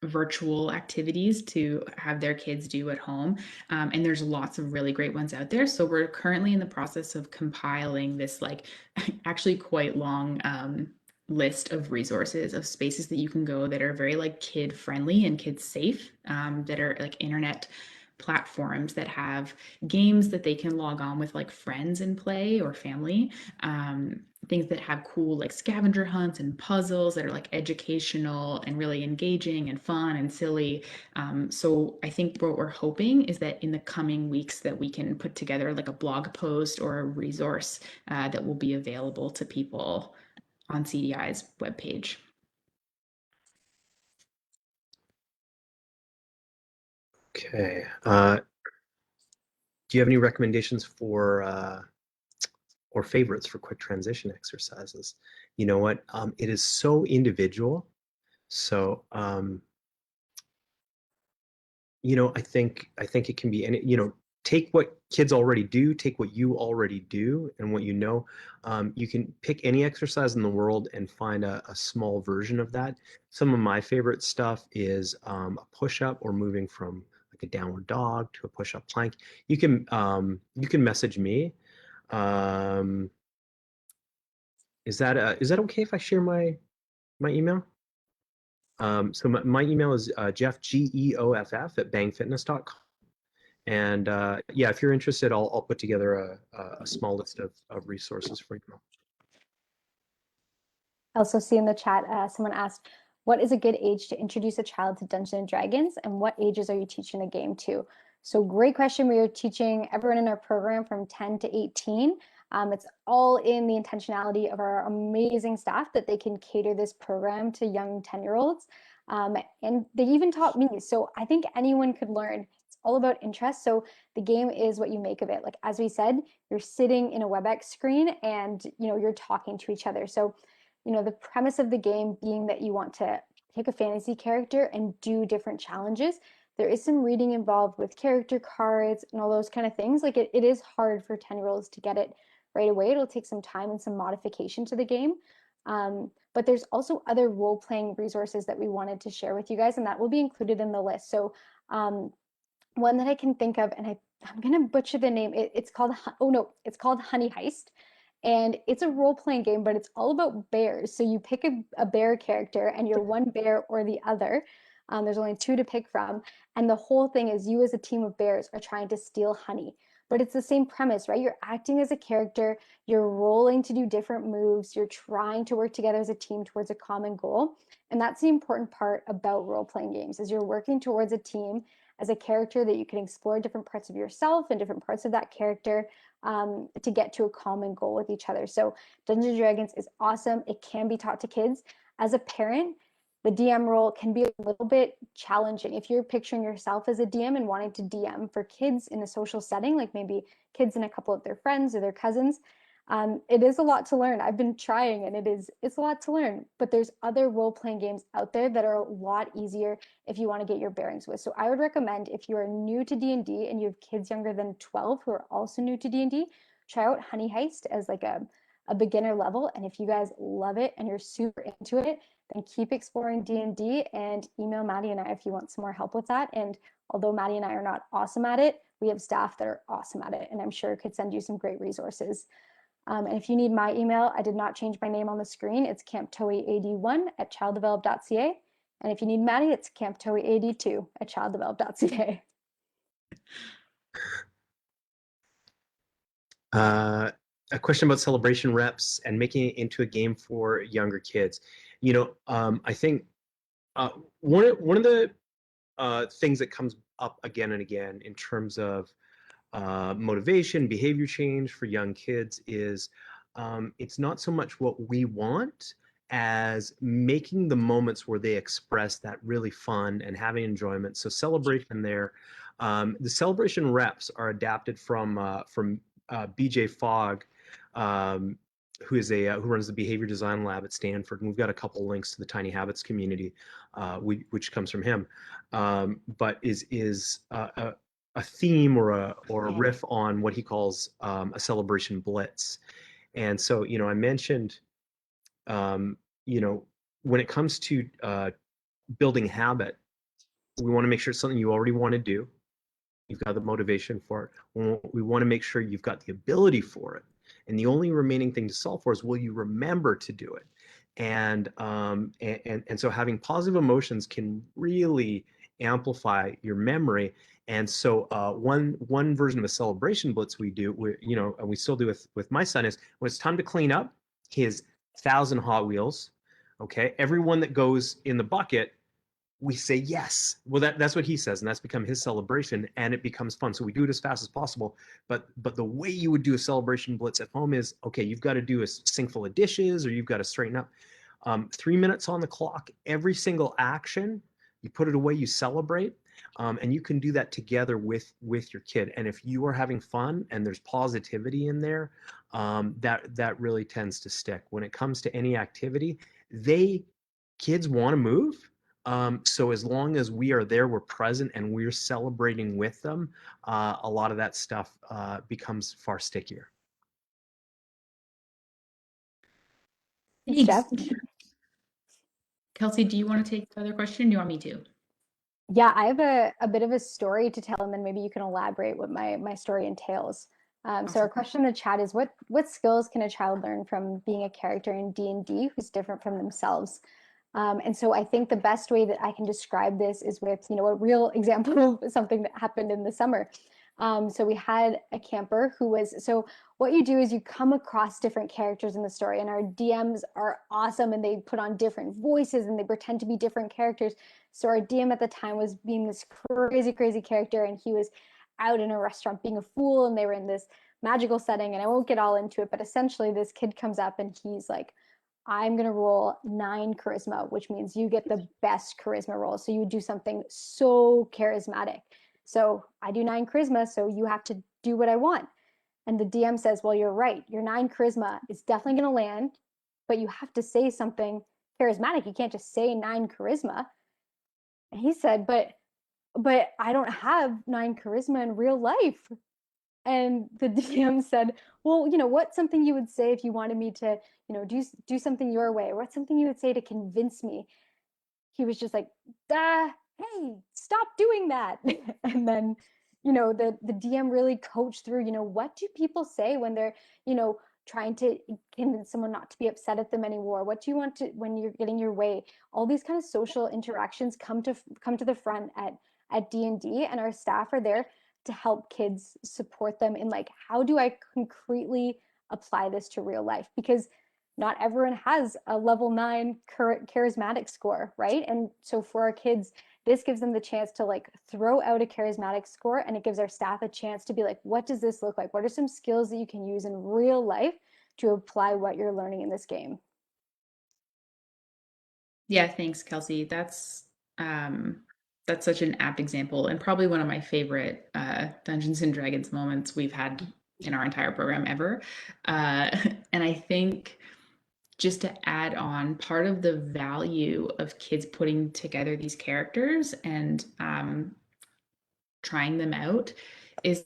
virtual activities to have their kids do at home, and there's lots of really great ones out there. So we're currently in the process of compiling this like actually quite long list of resources of spaces that you can go that are very like kid friendly and kid safe, that are like internet platforms that have games that they can log on with like friends and play or family, things that have cool like scavenger hunts and puzzles that are like educational and really engaging and fun and silly. So I think what we're hoping is that in the coming weeks that we can put together like a blog post or a resource that will be available to people on CDI's webpage. Okay. Do you have any recommendations for or favorites for quick transition exercises? You know what? It is so individual. So I think it can be, and take what kids already do, take what you already do, and what you know. You can pick any exercise in the world and find a small version of that. Some of my favorite stuff is a push-up or moving from like a downward dog to a push-up plank. You can message me. Um, is that okay if I share my email? So my email is Jeff, Geoff, at bangfitness.com. And yeah, if you're interested, I'll put together a small list of resources for you. I also see in the chat, someone asked, what is a good age to introduce a child to Dungeons and Dragons, and what ages are you teaching the game to? So great question. We are teaching everyone in our program from 10 to 18. It's all in the intentionality of our amazing staff that they can cater this program to young 10-year-olds. And they even taught me. So I think anyone could learn. It's all about interest. So the game is what you make of it. Like, as we said, you're sitting in a WebEx screen and you're talking to each other. So the premise of the game being that you want to pick a fantasy character and do different challenges. There is some reading involved with character cards and all those kind of things. Like it is hard for 10-year-olds to get it right away. It'll take some time and some modification to the game. But there's also other role-playing resources that we wanted to share with you guys, and that will be included in the list. So one that I can think of, and I'm gonna butcher the name. It's called, oh no, it's called Honey Heist. And it's a role-playing game, but it's all about bears. So you pick a bear character and you're one bear or the other. There's only two to pick from. And the whole thing is you as a team of bears are trying to steal honey. But it's the same premise, right? You're acting as a character, you're rolling to do different moves, you're trying to work together as a team towards a common goal. And that's the important part about role-playing games is you're working towards a team as a character that you can explore different parts of yourself and different parts of that character to get to a common goal with each other. So Dungeons and Dragons is awesome. It can be taught to kids. As a parent, the DM role can be a little bit challenging. If you're picturing yourself as a DM and wanting to DM for kids in a social setting, like maybe kids and a couple of their friends or their cousins, it is a lot to learn. I've been trying and it's a lot to learn, but there's other role-playing games out there that are a lot easier if you want to get your bearings with. So I would recommend if you are new to D&D and you have kids younger than 12 who are also new to D&D, try out Honey Heist as like a beginner level. And if you guys love it and you're super into it, then keep exploring D&D and email Maddie and I if you want some more help with that. And although Maddie and I are not awesome at it, we have staff that are awesome at it and I'm sure could send you some great resources. And if you need my email, I did not change my name on the screen. It's camptoead1@childdevelop.ca. And if you need Maddie, it's camptoead2@childdevelop.ca. A question about celebration reps and making it into a game for younger kids. I think one of the things that comes up again and again in terms of motivation, behavior change for young kids is it's not so much what we want as making the moments where they express that really fun and having enjoyment. So celebration there. The celebration reps are adapted from BJ Fogg, who runs the behavior design lab at Stanford, and we've got a couple links to the Tiny Habits community, which comes from him, but is a theme or a riff on what he calls a celebration blitz. And so, I mentioned, when it comes to building habit, we want to make sure it's something you already want to do. You've got the motivation for it. We want to make sure you've got the ability for it. And the only remaining thing to solve for is, will you remember to do it? And so having positive emotions can really amplify your memory. And so one version of a celebration blitz we do, and we still do with my son, is when it's time to clean up his 1,000 Hot Wheels, okay, everyone that goes in the bucket, we say yes. Well, that's what he says, and that's become his celebration, and it becomes fun. So we do it as fast as possible. But the way you would do a celebration blitz at home is, okay, you've got to do a sink full of dishes, or you've got to straighten up. 3 minutes on the clock, every single action, you put it away, you celebrate, and you can do that together with your kid. And if you are having fun and there's positivity in there, that really tends to stick. When it comes to any activity, kids want to move. So as long as we are there, we're present, and we're celebrating with them, a lot of that stuff becomes far stickier. Thanks, Jeff. Kelsey, do you want to take the other question? Or do you want me to? Yeah, I have a bit of a story to tell, and then maybe you can elaborate what my story entails. So our question in the chat is, what skills can a child learn from being a character in D&D who's different from themselves? And so I think the best way that I can describe this is with, a real example of something that happened in the summer. So we had a camper so what you do is you come across different characters in the story, and our DMs are awesome, and they put on different voices and they pretend to be different characters. So our DM at the time was being this crazy, crazy character, and he was out in a restaurant being a fool, and they were in this magical setting, and I won't get all into it, but essentially this kid comes up and he's like, I'm going to roll 9 charisma, which means you get the best charisma roll. So you would do something so charismatic. So I do 9 charisma, so you have to do what I want. And the DM says, well, you're right. Your 9 charisma is definitely going to land, but you have to say something charismatic. You can't just say 9 charisma. And he said, but I don't have 9 charisma in real life. And the DM said, well, what's something you would say if you wanted me to, do something your way? What's something you would say to convince me? He was just like, hey, stop doing that. And then, the DM really coached through, what do people say when they're, trying to convince someone not to be upset at them anymore? What do you want to, when you're getting your way? All these kind of social interactions come to the front at D&D, and our staff are there to help kids, support them in like, how do I concretely apply this to real life? Because not everyone has a level 9 charismatic score, right? And so for our kids, this gives them the chance to like throw out a charismatic score, and it gives our staff a chance to be like, what does this look like? What are some skills that you can use in real life to apply what you're learning in this game? Yeah, thanks, Kelsey. That's such an apt example, and probably one of my favorite Dungeons and Dragons moments we've had in our entire program ever. And I think, just to add on, part of the value of kids putting together these characters and trying them out is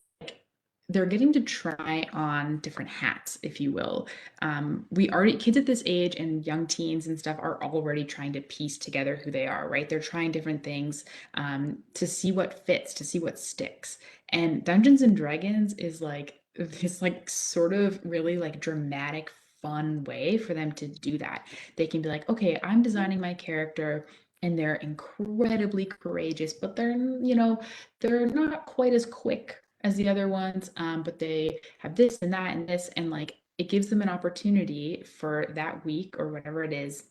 they're getting to try on different hats, if you will. Kids at this age and young teens and stuff are already trying to piece together who they are, right? They're trying different things to see what fits, to see what sticks. And Dungeons and Dragons is like this like sort of really like dramatic, fun way for them to do that. They can be like, okay, I'm designing my character, and they're incredibly courageous, but they're not quite as quick as the other ones, but they have this and that and this, and like it gives them an opportunity for that week or whatever it is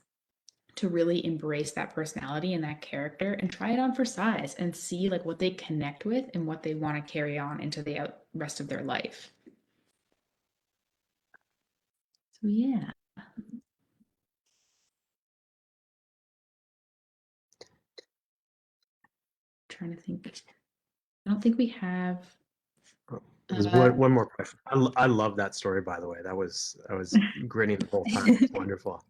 to really embrace that personality and that character and try it on for size and see like what they connect with and what they want to carry on into the rest of their life. So yeah, trying to think. I don't think we have. There's Uh, one more question. I love that story, by the way. I was grinning the whole time. It's wonderful.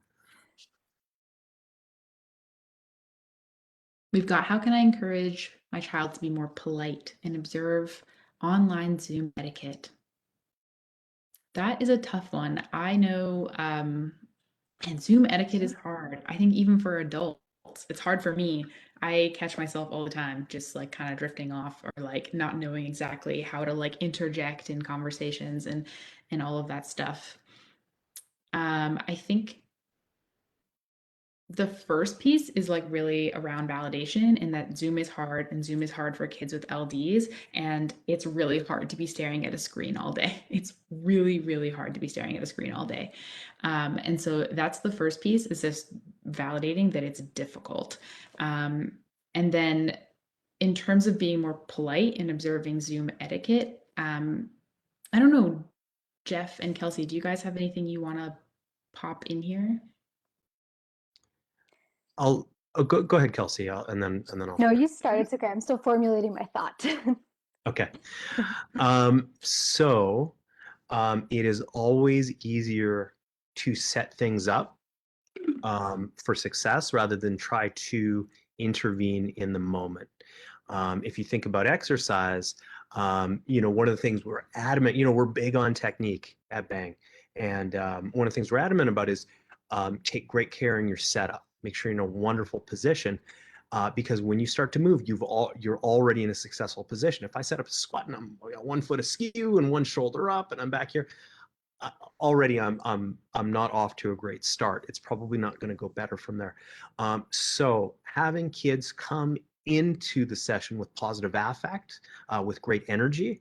we've got how can I encourage my child to be more polite and observe online Zoom etiquette? That is a tough one. I know, and Zoom etiquette is hard. I think even for adults, it's hard for me. I catch myself all the time, just like kind of drifting off or like not knowing exactly how to like interject in conversations and all of that stuff. I think the first piece is like really around validation and that Zoom is hard and Zoom is hard for kids with LDs and it's really hard to be staring at a screen all day. It's really, really hard to be staring at a screen all day. And so that's the first piece is just validating that it's difficult. And then in terms of being more polite and observing Zoom etiquette, I don't know, Jeff and Kelsey, do you guys have anything you want to pop in here? I'll go ahead, Kelsey, and then I'll No, finish. you start. It's okay. I'm still formulating my thought. Okay. So it is always easier to set things up for success rather than try to intervene in the moment. If you think about exercise, one of the things we're adamant, we're big on technique at Bang. And one of the things we're adamant about is take great care in your setup. Make sure you're in a wonderful position because when you start to move, you're already in a successful position. If I set up a squat and I'm 1 foot askew and one shoulder up and I'm back here, already I'm not off to a great start. It's probably not going to go better from there. So having kids come into the session with positive affect, with great energy,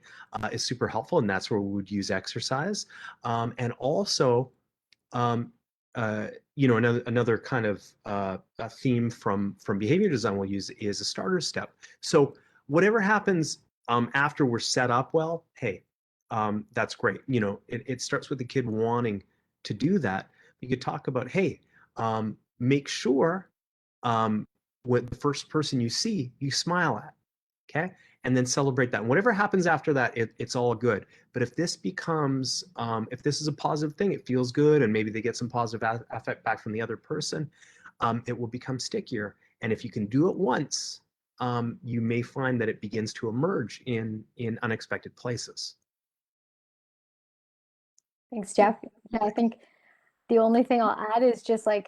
is super helpful, and that's where we would use exercise. And also, um, another kind of a theme from behavior design we'll use is a starter step. So whatever happens after we're set up well, hey, that's great. It starts with the kid wanting to do that. You could talk about, hey, make sure with the first person you see, you smile at, okay? And then celebrate that. And whatever happens after that, it's all good. But if this becomes, if this is a positive thing, it feels good, and maybe they get some positive affect back from the other person, it will become stickier. And if you can do it once, you may find that it begins to emerge in unexpected places. Thanks, Jeff. Yeah, I think the only thing I'll add is just like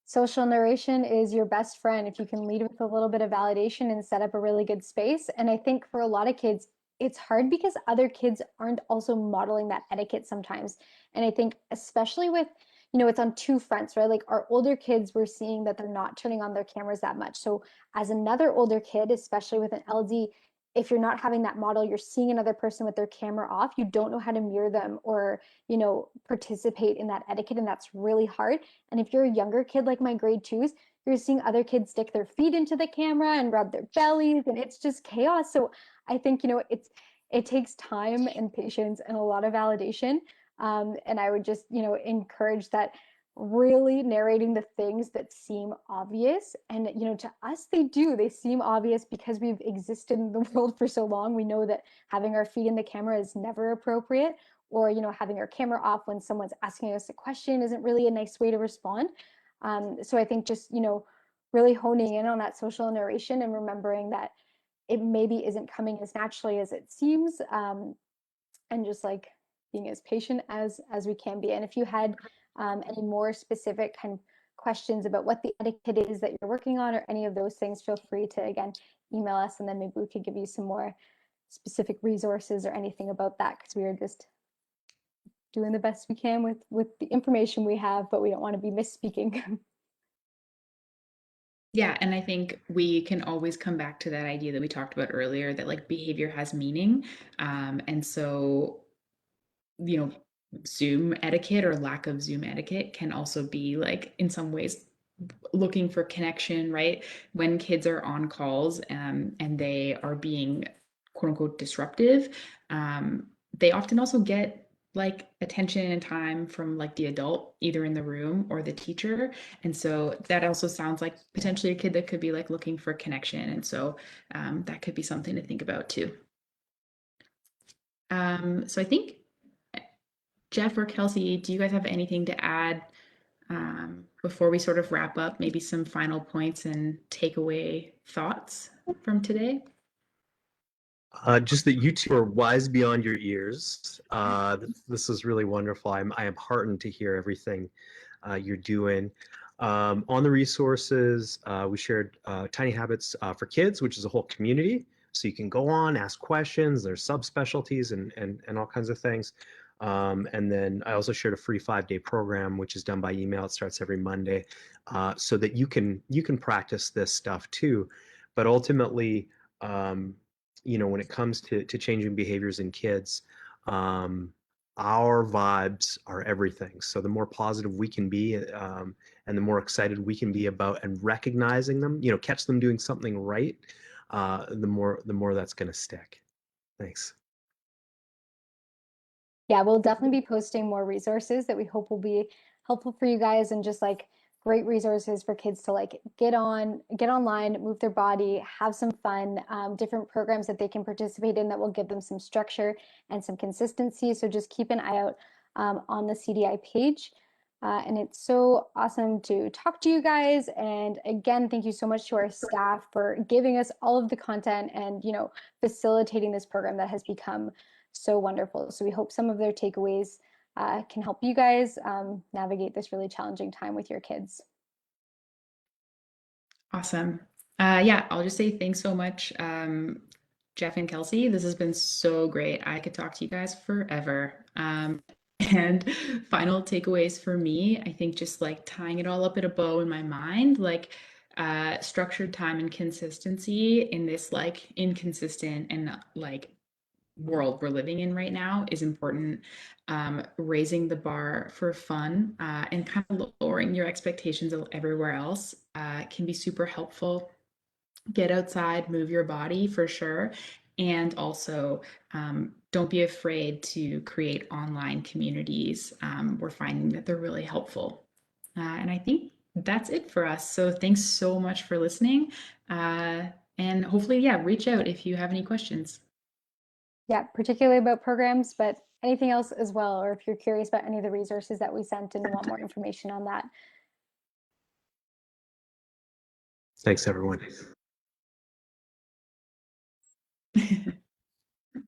social narration is your best friend if you can lead with a little bit of validation and set up a really good space. And I think for a lot of kids, it's hard because other kids aren't also modeling that etiquette sometimes. And I think especially with, it's on two fronts, right? Like our older kids, we're seeing that they're not turning on their cameras that much. So as another older kid, especially with an LD, if you're not having that model, you're seeing another person with their camera off, you don't know how to mirror them or participate in that etiquette, and that's really hard. And if you're a younger kid like my grade twos, you're seeing other kids stick their feet into the camera and rub their bellies, and it's just chaos. So I think it takes time and patience and a lot of validation. And I would just encourage that really narrating the things that seem obvious, and to us they seem obvious because we've existed in the world for so long. We know that having our feet in the camera is never appropriate, or having our camera off when someone's asking us a question isn't really a nice way to respond. So I think just really honing in on that social narration and remembering that it maybe isn't coming as naturally as it seems, and just like being as patient as we can be. And if you had any more specific kind of questions about what the etiquette is that you're working on or any of those things, feel free to again email us, and then maybe we could give you some more specific resources or anything about that, because we are just doing the best we can with the information we have, but we don't want to be misspeaking. Yeah, and I think we can always come back to that idea that we talked about earlier, that like behavior has meaning. And so, you know, Zoom etiquette or lack of Zoom etiquette can also be like in some ways looking for connection, right? When kids are on calls and they are being quote unquote disruptive, they often also get like attention and time from like the adult, either in the room or the teacher. And so that also sounds like potentially a kid that could be like looking for connection. And so that could be something to think about too. So I think Jeff or Kelsey, do you guys have anything to add before we sort of wrap up? Maybe some final points and takeaway thoughts from today? Just that you two are wise beyond your ears. This is really wonderful. I am heartened to hear everything you're doing. On the resources, we shared Tiny Habits for Kids, which is a whole community. So you can go on, ask questions. There's subspecialties and all kinds of things. And then I also shared a free 5-day program, which is done by email. It starts every Monday, so that you can practice this stuff too. But ultimately, when it comes to changing behaviors in kids, our vibes are everything. So the more positive we can be, and the more excited we can be about and recognizing them, catch them doing something right, the more that's going to stick. Thanks. Yeah, we'll definitely be posting more resources that we hope will be helpful for you guys, and just like great resources for kids to like get online, move their body, have some fun, different programs that they can participate in that will give them some structure and some consistency. So just keep an eye out on the CDI page. And it's so awesome to talk to you guys. And again, thank you so much to our staff for giving us all of the content and, facilitating this program that has become so wonderful. So we hope some of their takeaways can help you guys navigate this really challenging time with your kids. Awesome. Yeah, I'll just say thanks so much, Jeff and Kelsey. This has been so great. I could talk to you guys forever. And final takeaways for me, I think just like tying it all up in a bow in my mind, like structured time and consistency in this like inconsistent and like world we're living in right now is important. Raising the bar for fun and kind of lowering your expectations of everywhere else can be super helpful. Get outside, move your body for sure. And also, don't be afraid to create online communities. We're finding that they're really helpful. And I think that's it for us. So thanks so much for listening. And hopefully, yeah, reach out if you have any questions. Yeah, particularly about programs, but anything else as well, or if you're curious about any of the resources that we sent and want more information on that. Thanks, everyone.